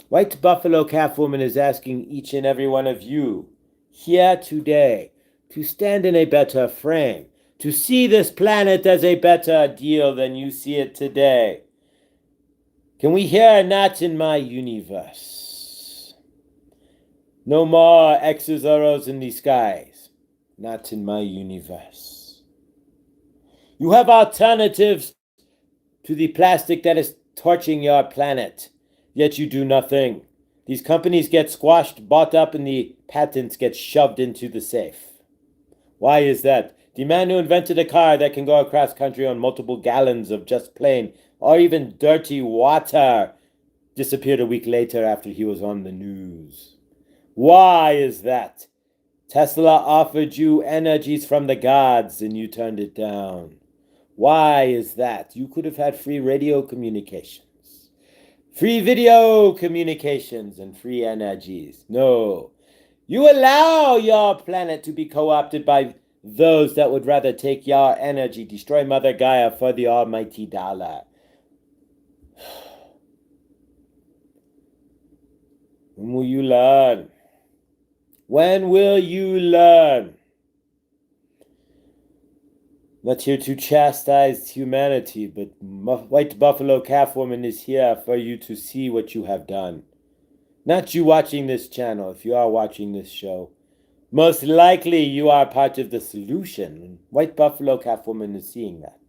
White Buffalo Calf Woman is asking each and every one of you here today to stand in a better frame, to see this planet as a better deal than you see it today. Can we hear not in my universe? No more X's or O's in the skies. Not in my universe. You have alternatives to the plastic that is torching your planet, yet you do nothing. These companies get squashed, bought up, and the patents get shoved into the safe. Why is that? The man who invented a car that can go across country on multiple gallons of just plain or even dirty water disappeared a week later after he was on the news. Why is that? Tesla offered you energies from the gods and you turned it down. Why is that? You could have had free radio communications, free video communications, and free energies. No. You allow your planet to be co-opted by those that would rather take your energy, destroy Mother Gaia for the almighty dollar. When will you learn? When will you learn? Not here to chastise humanity, but White Buffalo Calf Woman is here for you to see what you have done. Not you watching this channel, if you are watching this show. Most likely you are part of the solution, and White Buffalo Calf Woman is seeing that.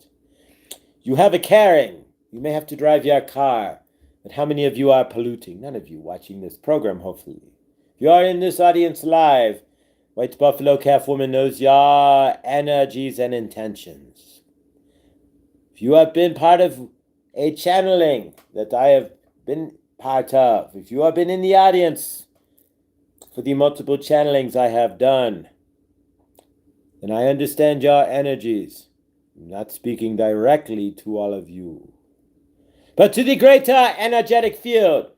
You have a caring. You may have to drive your car, but how many of you are polluting? None of you watching this program, hopefully. If you are in this audience live, White Buffalo Calf Woman knows your energies and intentions. If you have been part of a channeling that I have been part of, if you have been in the audience for the multiple channelings I have done, then I understand your energies. I'm not speaking directly to all of you, but to the greater energetic field,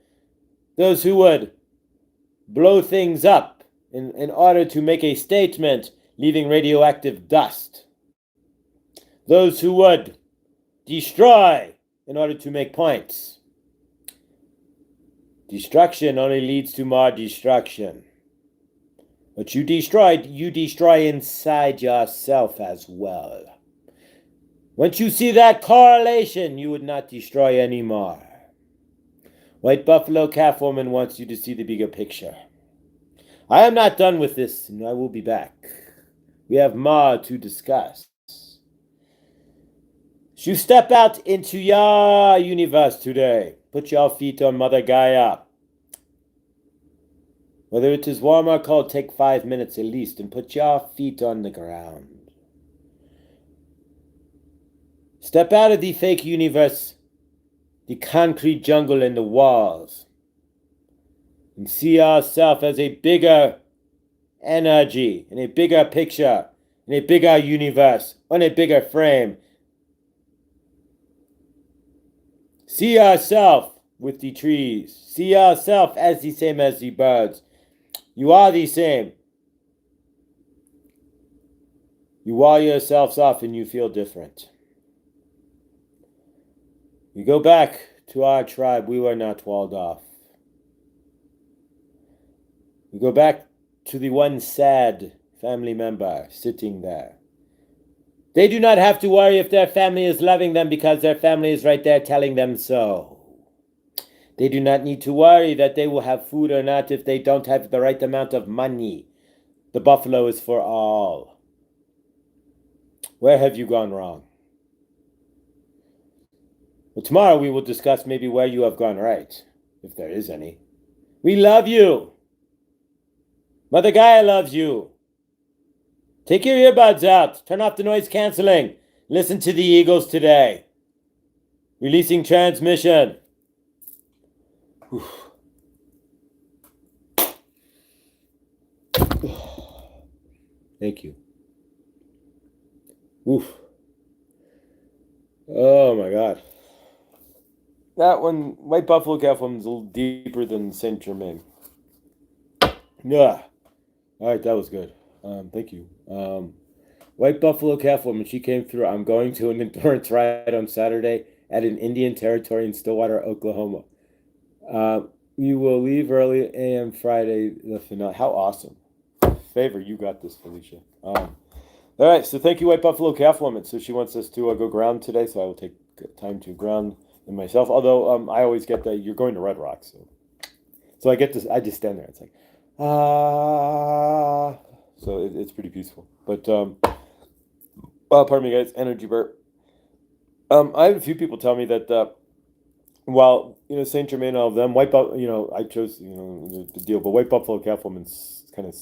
those who would blow things up in order to make a statement, leaving radioactive dust. Those who would destroy in order to make points. Destruction only leads to more destruction. What you destroyed, you destroy inside yourself as well. Once you see that correlation, you would not destroy anymore. White Buffalo Calf Woman wants you to see the bigger picture. I am not done with this, and I will be back. We have more to discuss. As you step out into your universe today, put your feet on Mother Gaia. Whether it is warm or cold, take 5 minutes at least and put your feet on the ground. Step out of the fake universe, the concrete jungle and the walls, and see yourself as a bigger energy, in a bigger picture, in a bigger universe, on a bigger frame. See yourself with the trees. See yourself as the same as the birds. You are the same. You wall yourselves off and you feel different. We go back to our tribe. We were not walled off. We go back to the one sad family member sitting there. They do not have to worry if their family is loving them because their family is right there telling them so. They do not need to worry that they will have food or not if they don't have the right amount of money. The buffalo is for all. Where have you gone wrong? Well, tomorrow we will discuss maybe where you have gone right, if there is any. We love you. Mother Gaia loves you. Take your earbuds out. Turn off the noise canceling. Listen to the eagles today. Releasing transmission. Whew. Thank you. Oof. Oh my God. That one, White Buffalo Calf one's a little deeper than Saint Germain. Yeah. All right, that was good. Thank you. White Buffalo Calf Woman, she came through. I'm going to an endurance ride on Saturday at an Indian territory in Stillwater, Oklahoma. We will leave early a.m. Friday, the finale. How awesome. Favor, you got this, Felicia. All right, so thank you, White Buffalo Calf Woman. So she wants us to go ground today, so I will take time to ground myself. Although I always get that you're going to Red Rock, so I get this. I just stand there. It's like, so it's pretty peaceful. But pardon me, guys. Energy burp. I have a few people tell me that while Saint Germain and all of them, White Buffalo, I chose the deal, but White Buffalo Cattleman's kind of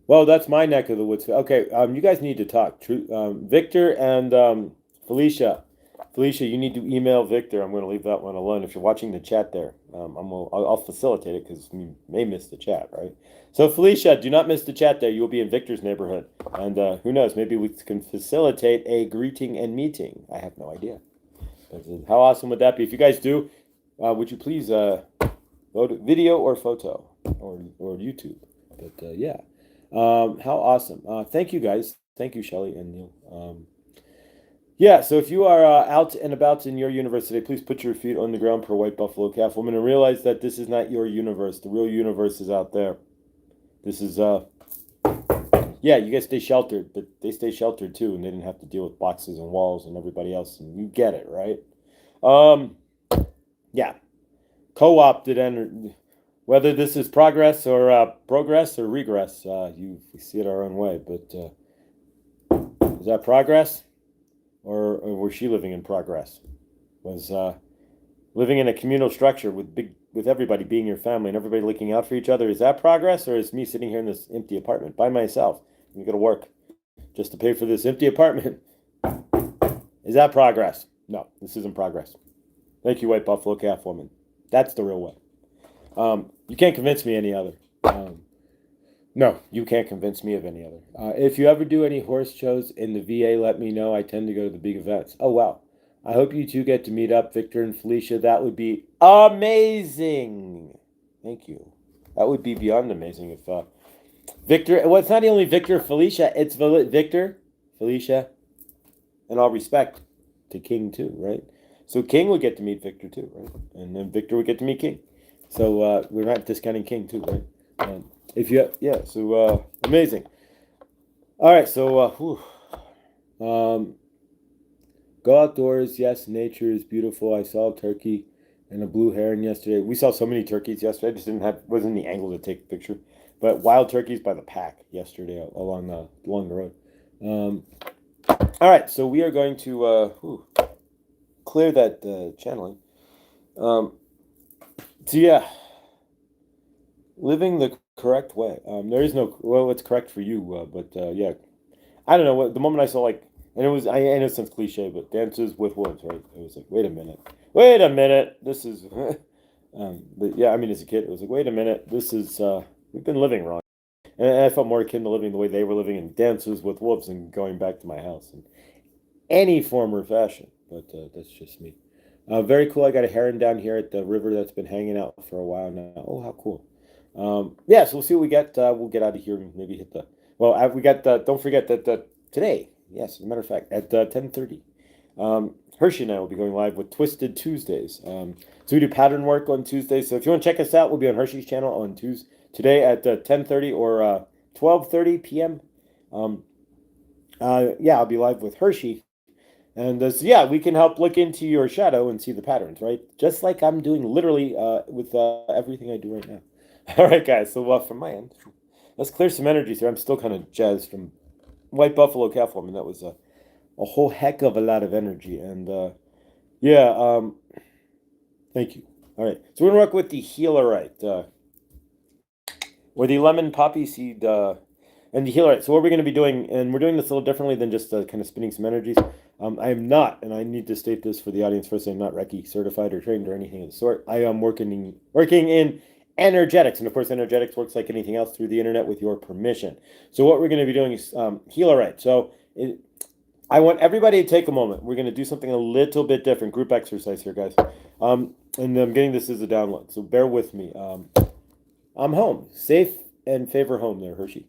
well, that's my neck of the woods. Okay, you guys need to talk. Victor and Felicia. Felicia, you need to email Victor. I'm going to leave that one alone. If you're watching the chat there, I'll facilitate it because you may miss the chat, right? So Felicia, do not miss the chat there. You will be in Victor's neighborhood, and who knows? Maybe we can facilitate a greeting and meeting. I have no idea. How awesome would that be? If you guys do, would you please vote video or photo or YouTube? But yeah. How awesome. Thank you guys. Thank you, Shelly and Neil. Yeah, so if you are out and about in your universe today, please put your feet on the ground per White Buffalo Calf Woman and realize that this is not your universe. The real universe is out there. This is, yeah, you guys stay sheltered, but they stay sheltered too, and they didn't have to deal with boxes and walls and everybody else, and you get it, right? Yeah, co-opted energy. Whether this is progress or regress, we see it our own way. But is that progress, or was she living in progress? Was living in a communal structure with everybody being your family and everybody looking out for each other? Is that progress, or is me sitting here in this empty apartment by myself? I'm gonna work just to pay for this empty apartment. Is that progress? No, this isn't progress. Thank you, White Buffalo Calf Woman. That's the real way. You can't convince me any other. No, you can't convince me of any other. If you ever do any horse shows in the VA, let me know. I tend to go to the big events. Oh, wow. I hope you two get to meet up, Victor and Felicia. That would be amazing. Thank you. That would be beyond amazing if Victor, well, it's not only Victor, Felicia, it's Victor, Felicia, and all respect to King too, right? So King would get to meet Victor too, right? And then Victor would get to meet King. So we're not discounting King too, right? If you yeah, so amazing. All right, so go outdoors. Yes, nature is beautiful. I saw a turkey and a blue heron yesterday. We saw so many turkeys yesterday. I just wasn't the angle to take a picture. But wild turkeys by the pack yesterday along the road. All right, so we are going to clear that channeling. So yeah, living the correct way. There is no what's correct for you, but yeah, I don't know. The moment I saw and I know it sounds cliche, but dances with wolves, right? It was like, wait a minute, this is. But yeah, I mean, as a kid, it was like, wait a minute, this is we've been living wrong, and I felt more akin to living the way they were living in dances with wolves and going back to my house in any form or fashion. But that's just me. Very cool. I got a heron down here at the river that's been hanging out for a while now. Oh, how cool. Yeah, so we'll see what we get. We'll get out of here and maybe hit the. Well, we got. Don't forget that today. Yes, as a matter of fact, at 10:30, Hershey and I will be going live with Twisted Tuesdays. So we do pattern work on Tuesdays. So if you want to check us out, we'll be on Hershey's channel on Tuesday today at 10:30 or 12:30 p.m. Yeah, I'll be live with Hershey. And so yeah, we can help look into your shadow and see the patterns, right? Just like I'm doing literally with everything I do right now. All right, guys. So from my end, let's clear some energies here. I'm still kind of jazzed from White Buffalo Calf Woman. That was a whole heck of a lot of energy. And yeah, thank you. All right. So we're going to work with the Healerite or the lemon poppy seed and the Healerite. So what we're going to be doing, and we're doing this a little differently than just kind of spinning some energies. I am not, and I need to state this for the audience first, I'm not Reiki certified or trained or anything of the sort. I am working in energetics, and of course energetics works like anything else through the internet with your permission. So what we're going to be doing is Healerite. So I want everybody to take a moment. We're going to do something a little bit different, group exercise here, guys. And I'm getting this as a download, so bear with me. I'm home, safe and favor home there, Hershey.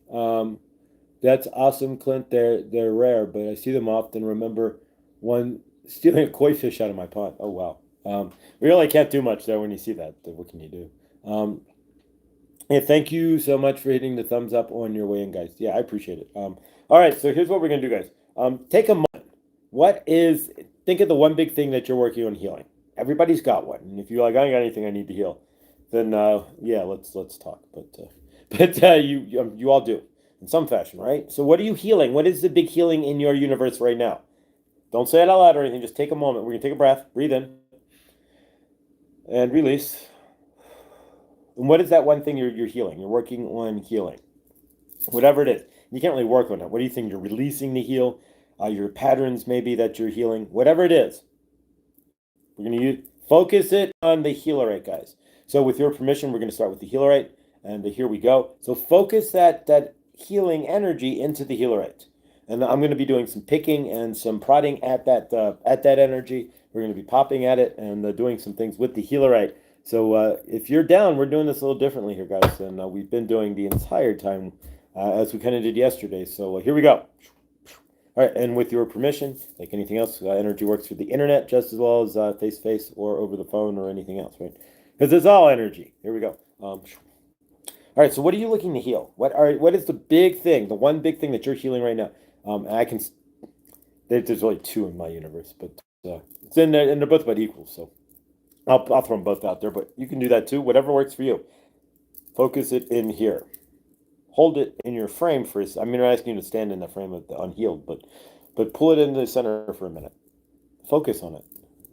That's awesome, Clint. They're rare, but I see them often. Remember one stealing a koi fish out of my pond. Oh wow. Really can't do much there when you see that. What can you do? Yeah, thank you so much for hitting the thumbs up on your way in, guys. Yeah, I appreciate it. All right, so here's what we're gonna do, guys. Take a moment. Think of the one big thing that you're working on healing. Everybody's got one, and if you're like, I ain't got anything I need to heal, then yeah, let's talk. But you all do in some fashion, right? So what are you healing? What is the big healing in your universe right now? Don't say it out loud or anything. Just take a moment. We're going to take a breath. Breathe in and release. And what is that one thing you're healing? You're working on healing. Whatever it is. You can't really work on it. What do you think? You're releasing to heal? Your patterns maybe that you're healing. Whatever it is. We're going to focus it on the healerite, guys. So with your permission, we're going to start with the healerite. And here we go. So focus that healing energy into the healerite. And I'm going to be doing some picking and some prodding at that energy. We're going to be popping at it and doing some things with the healerite. So if you're down, we're doing this a little differently here, guys. And we've been doing the entire time as we kind of did yesterday. So here we go. All right, and with your permission, like anything else, energy works through the internet just as well as face-to-face or over the phone or anything else, right? Because it's all energy. Here we go. All right, so what are you looking to heal? What is the big thing, the one big thing that you're healing right now? There's only two in my universe, but it's in there, and they're both about equal, so I'll throw them both out there, but you can do that too, whatever works for you. Focus it in here. Hold it in your frame for I'm not asking you to stand in the frame of the unhealed, but pull it into the center for a minute. Focus on it,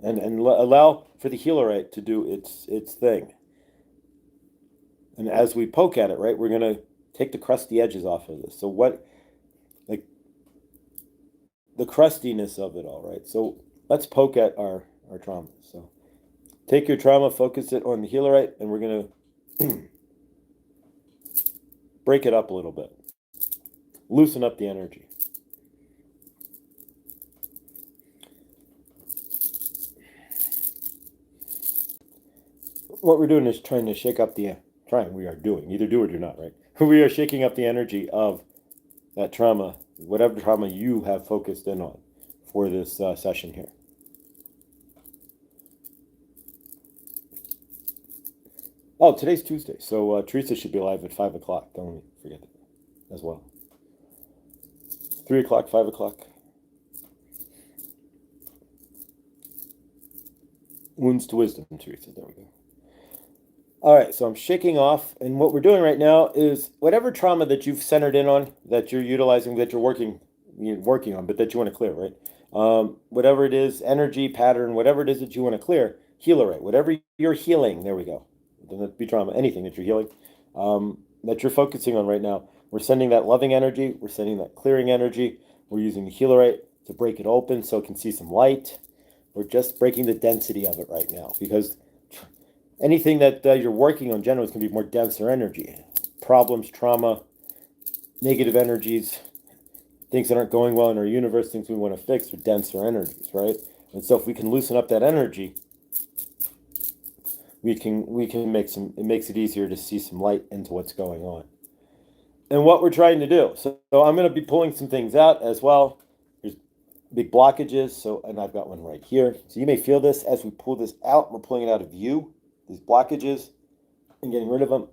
and allow for the healerite to do its thing. And as we poke at it, right, we're gonna take the crusty edges off of this. So like the crustiness of it all, right? So let's poke at our trauma. So take your trauma, focus it on the healerite, and we're gonna break it up a little bit. Loosen up the energy. What we're doing is trying to shake up we are doing, either do or do not, right? We are shaking up the energy of that trauma, whatever trauma you have focused in on for this session here. Oh, today's Tuesday, so Teresa should be live at 5 o'clock. Don't forget that as well. 3 o'clock, 5 o'clock. Wounds to wisdom, Teresa. There we go. All right, so I'm shaking off, and what we're doing right now is whatever trauma that you've centered in on, that you're utilizing, that you're working on, but that you want to clear, right? Whatever it is, energy, pattern, whatever it is that you want to clear, healerite. Whatever you're healing, there we go. It doesn't have to be trauma, anything that you're healing, that you're focusing on right now. We're sending that loving energy. We're sending that clearing energy. We're using the healerite to break it open so it can see some light. We're just breaking the density of it right now because anything that you're working on generally is going to be more denser energy. Problems, trauma, negative energies, things that aren't going well in our universe, things we want to fix are denser energies, right? And so if we can loosen up that energy, we can it makes it easier to see some light into what's going on. And what we're trying to do. So I'm going to be pulling some things out as well. There's big blockages, and I've got one right here. So you may feel this as we pull this out. We're pulling it out of you, these blockages, and getting rid of them.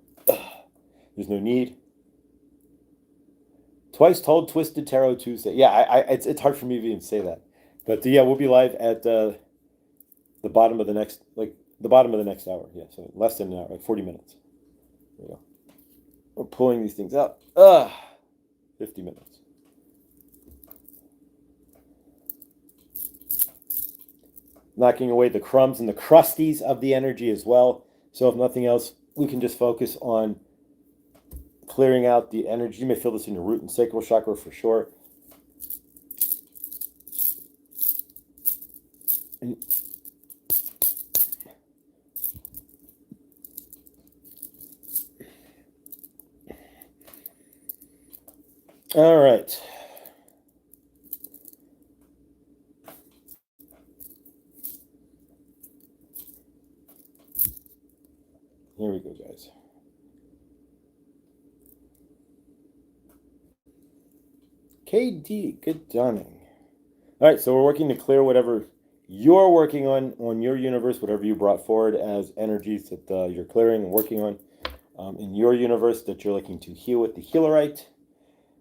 There's no need. Twice told, twisted tarot Tuesday. Yeah, it's hard for me to even say that. But yeah, we'll be live at the bottom of the next hour. Yeah, so less than an hour, like 40 minutes. There we go. We're pulling these things out. 50 minutes. Knocking away the crumbs and the crusties of the energy as well. So if nothing else, we can just focus on clearing out the energy. You may feel this in your root and sacral chakra for sure. All right. Here we go, guys. KD, good dawning. All right, so we're working to clear whatever you're working on your universe, whatever you brought forward as energies that you're clearing and working on in your universe that you're looking to heal with the healerite.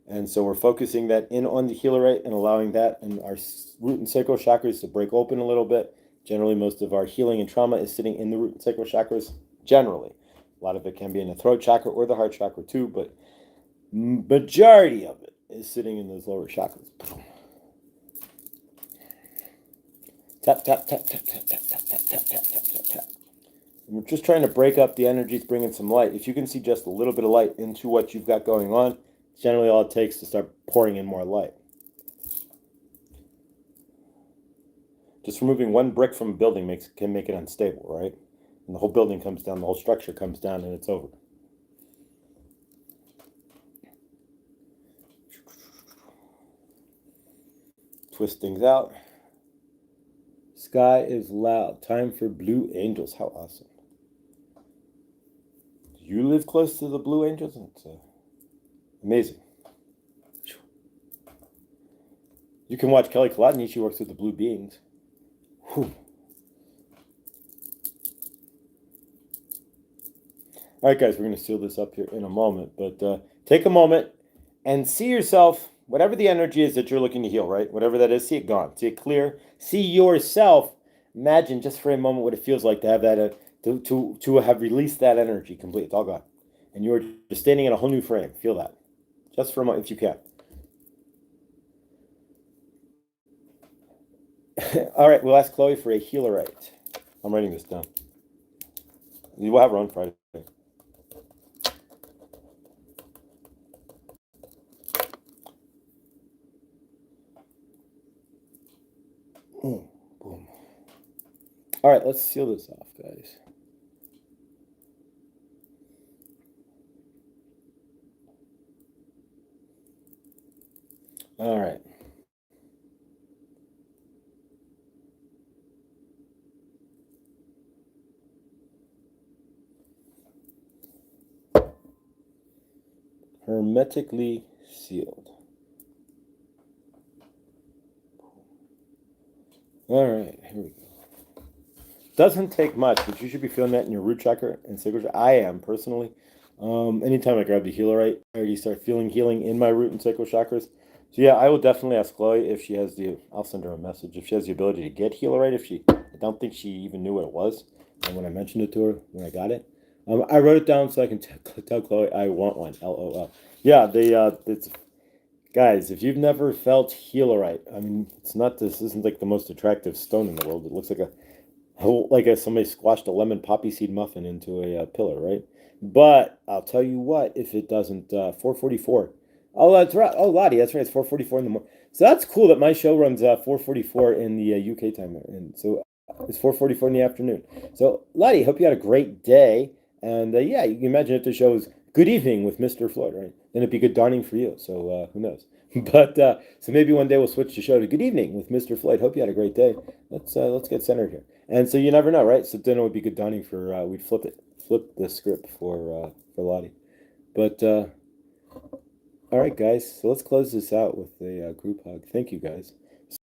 And so we're focusing that in on the healerite and allowing that and our root and sacral chakras to break open a little bit. Generally, most of our healing and trauma is sitting in the root and sacral chakras, generally. A lot of it can be in the throat chakra or the heart chakra too, but majority of it is sitting in those lower chakras. Tap, tap, tap, tap, tap, tap, tap, tap, tap, tap, tap, tap, tap. And we're just trying to break up the energies, bring in some light. If you can see just a little bit of light into what you've got going on, it's generally all it takes to start pouring in more light. Just removing one brick from a building can make it unstable, right? And the whole building comes down, the whole structure comes down, and it's over. Twist things out. Sky is loud. Time for blue angels. How awesome. Do you live close to the blue angels? It's amazing. You can watch Kelly Kalodny. She works with the blue beings. Whew. All right, guys, we're going to seal this up here in a moment. But take a moment and see yourself, whatever the energy is that you're looking to heal, right? Whatever that is, see it gone. See it clear. See yourself. Imagine just for a moment what it feels like to have that, to have released that energy completely. It's all gone. And you're just standing in a whole new frame. Feel that. Just for a moment, if you can. All right, we'll ask Chloe for a healerite. I'm writing this down. We'll have her on Friday. Boom. All right, let's seal this off, guys. All right. Hermetically sealed. All right, here we go. Doesn't take much, but you should be feeling that in your root chakra and sacral chakra. I am personally. Anytime I grab the healerite, I already start feeling healing in my root and sacral chakras. So yeah, I will definitely ask Chloe if she has I'll send her a message if she has the ability to get healerite. I don't think she even knew what it was when I mentioned it to her when I got it. I wrote it down so I can tell Chloe I want one. LOL. Yeah, it's guys. If you've never felt healerite, I mean, this isn't like the most attractive stone in the world. It looks like somebody squashed a lemon poppy seed muffin into a pillar, right? But I'll tell you what, if it doesn't, 4:44. Oh, that's right. Oh, Lottie, that's right. It's 4:44 in the morning. So that's cool that my show runs 4:44 in the UK time, and so it's 4:44 in the afternoon. So Lottie, hope you had a great day, and yeah, you can imagine if the show was Good Evening with Mr. Floyd, right? Then it'd be good dawning for you. So who knows? But so maybe one day we'll switch the show to Good Evening with Mr. Floyd. Hope you had a great day. Let's get centered here. And so you never know, right? So then it would be good dawning for we'd flip the script for Lottie. But all right, guys. So let's close this out with a group hug. Thank you, guys.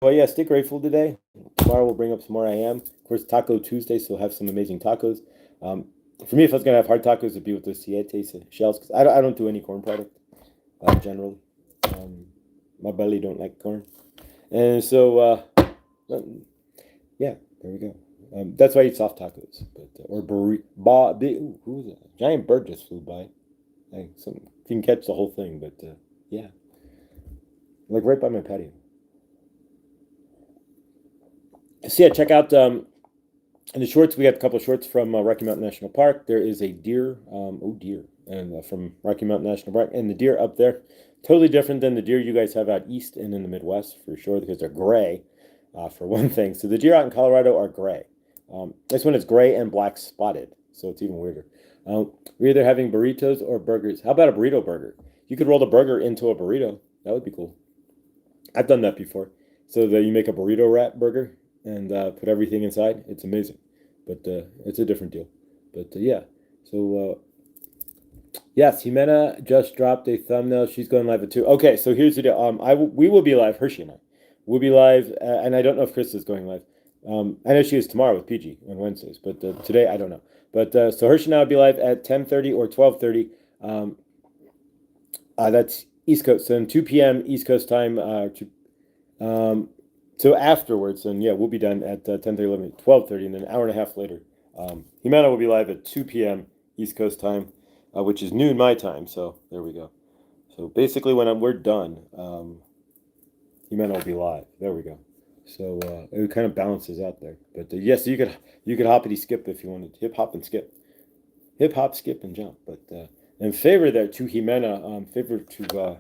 So yeah, stay grateful today. Tomorrow we'll bring up some more I am. Of course, Taco Tuesday, so we'll have some amazing tacos. For me, if I was gonna have hard tacos, it'd be with those siete shells because I don't do any corn product generally. My belly don't like corn, and so yeah, there we go. That's why I eat soft tacos, or who was that? Giant bird just flew by. Hey, you can catch the whole thing, but yeah, like right by my patio. So yeah, check out in the shorts. We have a couple of shorts from Rocky Mountain National Park. There is a deer, and from Rocky Mountain National Park, and the deer up there, totally different than the deer you guys have out east and in the Midwest for sure, because they're gray, for one thing. So the deer out in Colorado are gray. This one is gray and black spotted, so it's even weirder. We're either having burritos or burgers. How about a burrito burger? You could roll the burger into a burrito. That would be cool. I've done that before. So that you make a burrito wrap burger and put everything inside. It's amazing, but it's a different deal. But yeah, so yes, Jimena just dropped a thumbnail. She's going live at 2. Okay, so here's the deal. We will be live. Hershey and I will be live, and I don't know if Chris is going live. I know she is tomorrow with PG on Wednesdays, but today I don't know. But so Hershey and I will be live at 10:30 or 12:30. That's East Coast, so 2 p.m. East Coast time. So afterwards, and yeah, we'll be done at 10:30, 11, 12:30, and then an hour and a half later. Jimena will be live at 2 p.m. East Coast time, which is noon my time. So there we go. So basically, when we're done, Jimena will be live. There we go. So it kind of balances out there. But yes, you could hoppity skip if you wanted. Hip hop and skip. Hip hop, skip, and jump. But in favor there to Jimena, favor to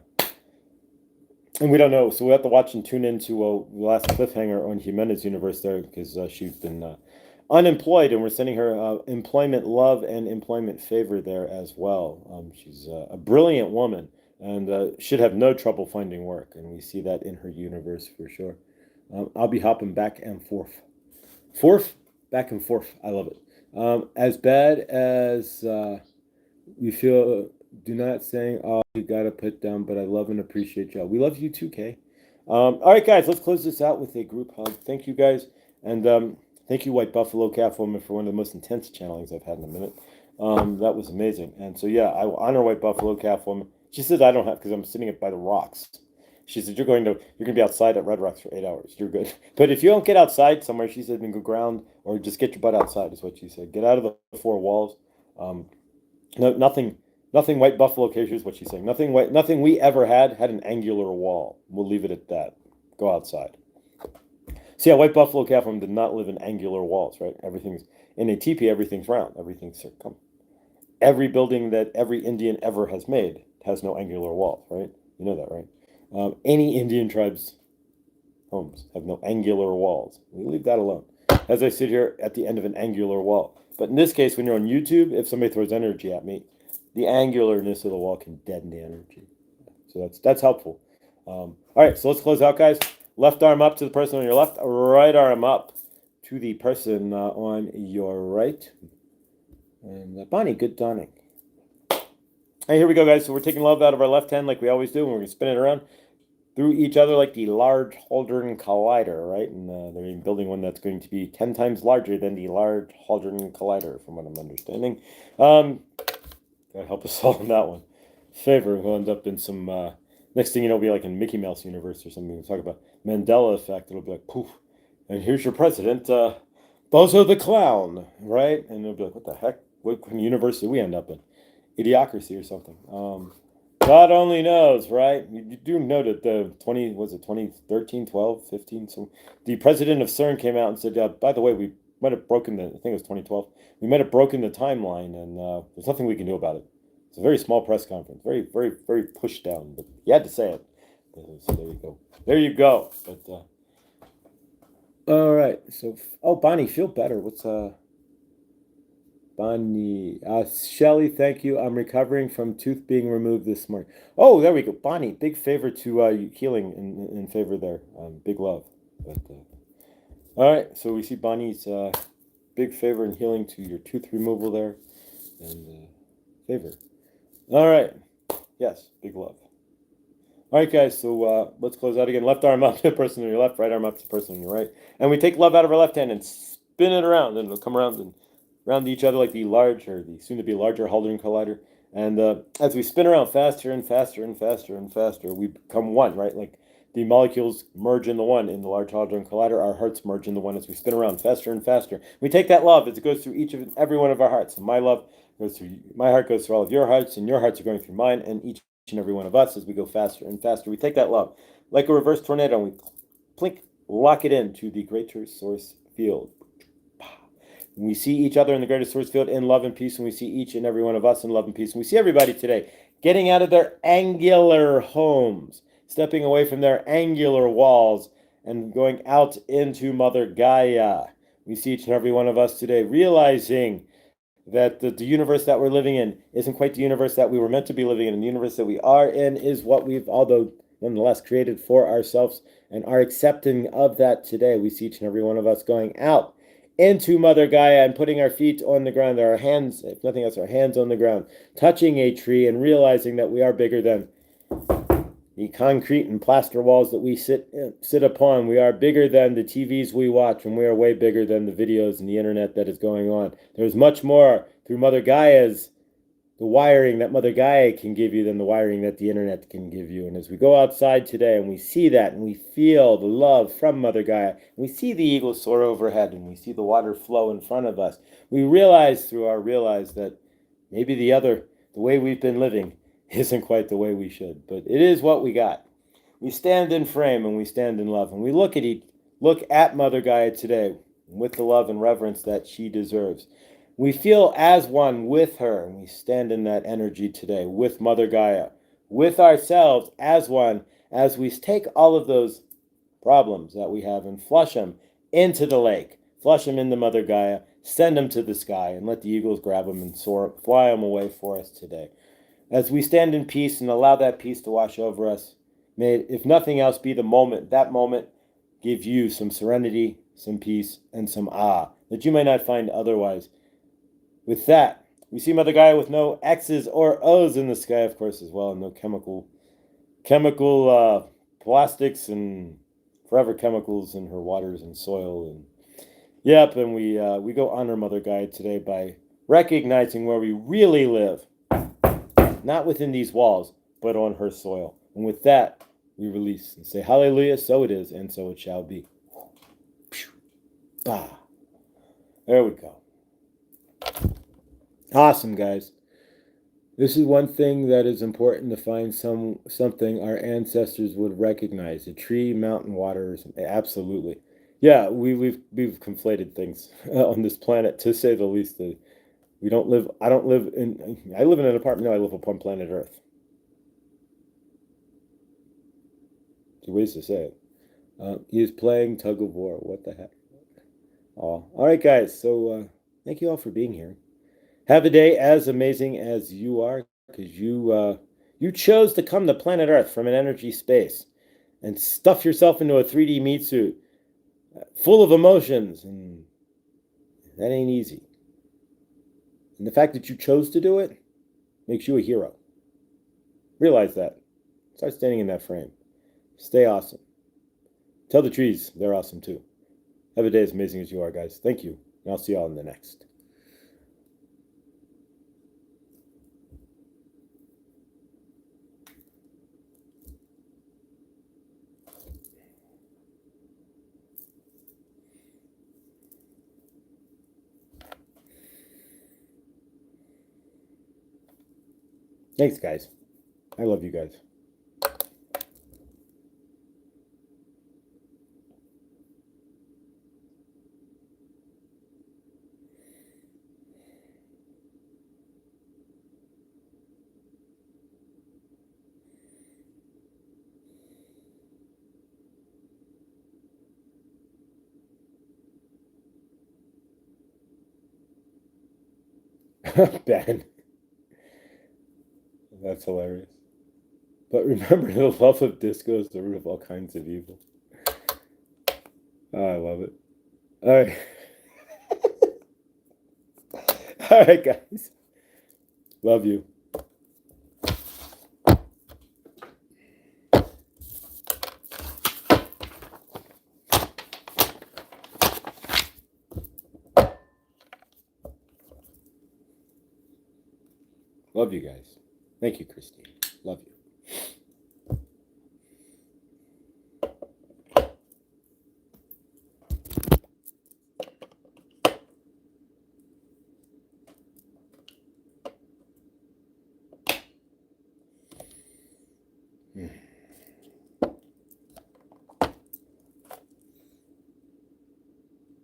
and we don't know, so we have to watch and tune into the last cliffhanger on Jimena's universe there because she's been unemployed, and we're sending her employment love and employment favor there as well. She's a brilliant woman and should have no trouble finding work, and we see that in her universe for sure. I'll be hopping back and forth, back and forth. I love it. As bad as we feel, do not saying, oh, you gotta put down, but I love and appreciate y'all. We love you too, Kay. All right, guys, let's close this out with a group hug. Thank you, guys. And thank you, White Buffalo Calf Woman, for one of the most intense channelings I've had in a minute. That was amazing. And so, yeah, I honor White Buffalo Calf Woman. She says I don't have, because I'm sitting up by the rocks. She said, you're going to be outside at Red Rocks for 8 hours. You're good. But if you don't get outside somewhere, she said, then go ground or just get your butt outside, is what she said. Get out of the four walls. No, nothing White Buffalo Cage is what she's saying. Nothing we ever had an angular wall. We'll leave it at that. Go outside. See, yeah, White Buffalo Calf Woman did not live in angular walls, right? Everything's in a teepee, everything's round, everything's circum. Every building that every Indian ever has made has no angular walls, right? You know that, right? Any Indian tribe's homes have no angular walls. We leave that alone. As I sit here at the end of an angular wall. But in this case, when you're on YouTube, if somebody throws energy at me, the angularness of the wall can deaden the energy. So that's helpful. All right, so let's close out, guys. Left arm up to the person on your left. Right arm up to the person on your right. And Bonnie, good dawning. Hey, here we go, guys. So we're taking love out of our left hand like we always do, and we're going to spin it around through each other like the Large Hadron Collider, right? And they're building one that's going to be 10 times larger than the Large Hadron Collider, from what I'm understanding. God help us all on that one. Favor, we'll end up in some, next thing you know, it'll be like in Mickey Mouse universe or something. We'll talk about Mandela effect. It'll be like, poof, and here's your president, Bozo the Clown, right? And it'll be like, what the heck? What kind of universe did we end up in? Idiocracy or something. God only knows, right? You do know that the 2013, 12, 15? So the president of CERN came out and said, by the way, we might have broken I think it was 2012. We might have broken the timeline, and there's nothing we can do about it. It's a very small press conference, very, very, very pushed down, but he had to say it. So there you go. There you go. But all right. So, Bonnie, feel better. What's Bonnie, Shelly, thank you. I'm recovering from tooth being removed this morning. Oh, there we go. Bonnie, big favor to healing in favor there. Big love. But all right, so we see Bonnie's big favor in healing to your tooth removal there, and favor. All right, yes, big love. All right, guys, so let's close out again. Left arm up to the person on your left, right arm up to the person on your right, and we take love out of our left hand and spin it around, and it'll come around and around each other like the large, or the soon-to-be larger Hadron Collider. And as we spin around faster and faster and faster and faster, we become one, right? Like the molecules merge into one in the Large Hadron Collider. Our hearts merge into one as we spin around faster and faster. We take that love as it goes through each of every one of our hearts. And my love goes through, my heart goes through all of your hearts, and your hearts are going through mine, and each and every one of us as we go faster and faster. We take that love like a reverse tornado, and we plink, lock it into the greater source field. We see each other in the greatest source field in love and peace, and we see each and every one of us in love and peace. And we see everybody today getting out of their angular homes, stepping away from their angular walls, and going out into Mother Gaia. We see each and every one of us today realizing that the universe that we're living in isn't quite the universe that we were meant to be living in. And the universe that we are in is what we've, although nonetheless, created for ourselves, and are accepting of that today. We see each and every one of us going out into Mother Gaia and putting our feet on the ground, our hands, if nothing else, our hands on the ground, touching a tree and realizing that we are bigger than the concrete and plaster walls that we sit upon. We are bigger than the TVs we watch, and we are way bigger than the videos and the internet that is going on. There's much more through Mother Gaia's, the wiring that Mother Gaia can give you than the wiring that the internet can give you. And as we go outside today and we see that and we feel the love from Mother Gaia, and we see the eagles soar overhead and we see the water flow in front of us, we realize that maybe the way we've been living isn't quite the way we should, but it is what we got. We stand in frame and we stand in love, and we look at look at Mother Gaia today with the love and reverence that she deserves. We feel as one with her, and we stand in that energy today with Mother Gaia, with ourselves as one, as we take all of those problems that we have and flush them into the lake, flush them into Mother Gaia, send them to the sky, and let the eagles grab them and soar, fly them away for us today. As we stand in peace and allow that peace to wash over us, may it, if nothing else, be the moment, that moment give you some serenity, some peace, and some that you may not find otherwise. With that, we see Mother Gaia with no X's or O's in the sky, of course, as well, and no chemical plastics and forever chemicals in her waters and soil. And yep, and we go honor Mother Gaia today by recognizing where we really live, not within these walls, but on her soil. And with that, we release and say, hallelujah, so it is, and so it shall be. Bah. There we go. Awesome, guys. This is one thing that is important to find something our ancestors would recognize. A tree, mountain, water, or something. Absolutely. Yeah, we've conflated things on this planet, to say the least. I live in an apartment. No, I live upon planet Earth. Two ways to say it. He is playing tug of war. What the heck? Oh, all right, guys. So thank you all for being here. Have a day as amazing as you are, because you chose to come to planet Earth from an energy space and stuff yourself into a 3D meat suit full of emotions, and that ain't easy. And the fact that you chose to do it makes you a hero. Realize that. Start standing in that frame. Stay awesome. Tell the trees they're awesome too. Have a day as amazing as you are, guys. Thank you. And I'll see y'all in the next. Thanks, guys. I love you guys. Ben. That's hilarious. But remember, the love of disco is the root of all kinds of evil. Oh, I love it. All right. All right, guys. Love you. Love you guys. Thank you, Christine. Love you. Mm.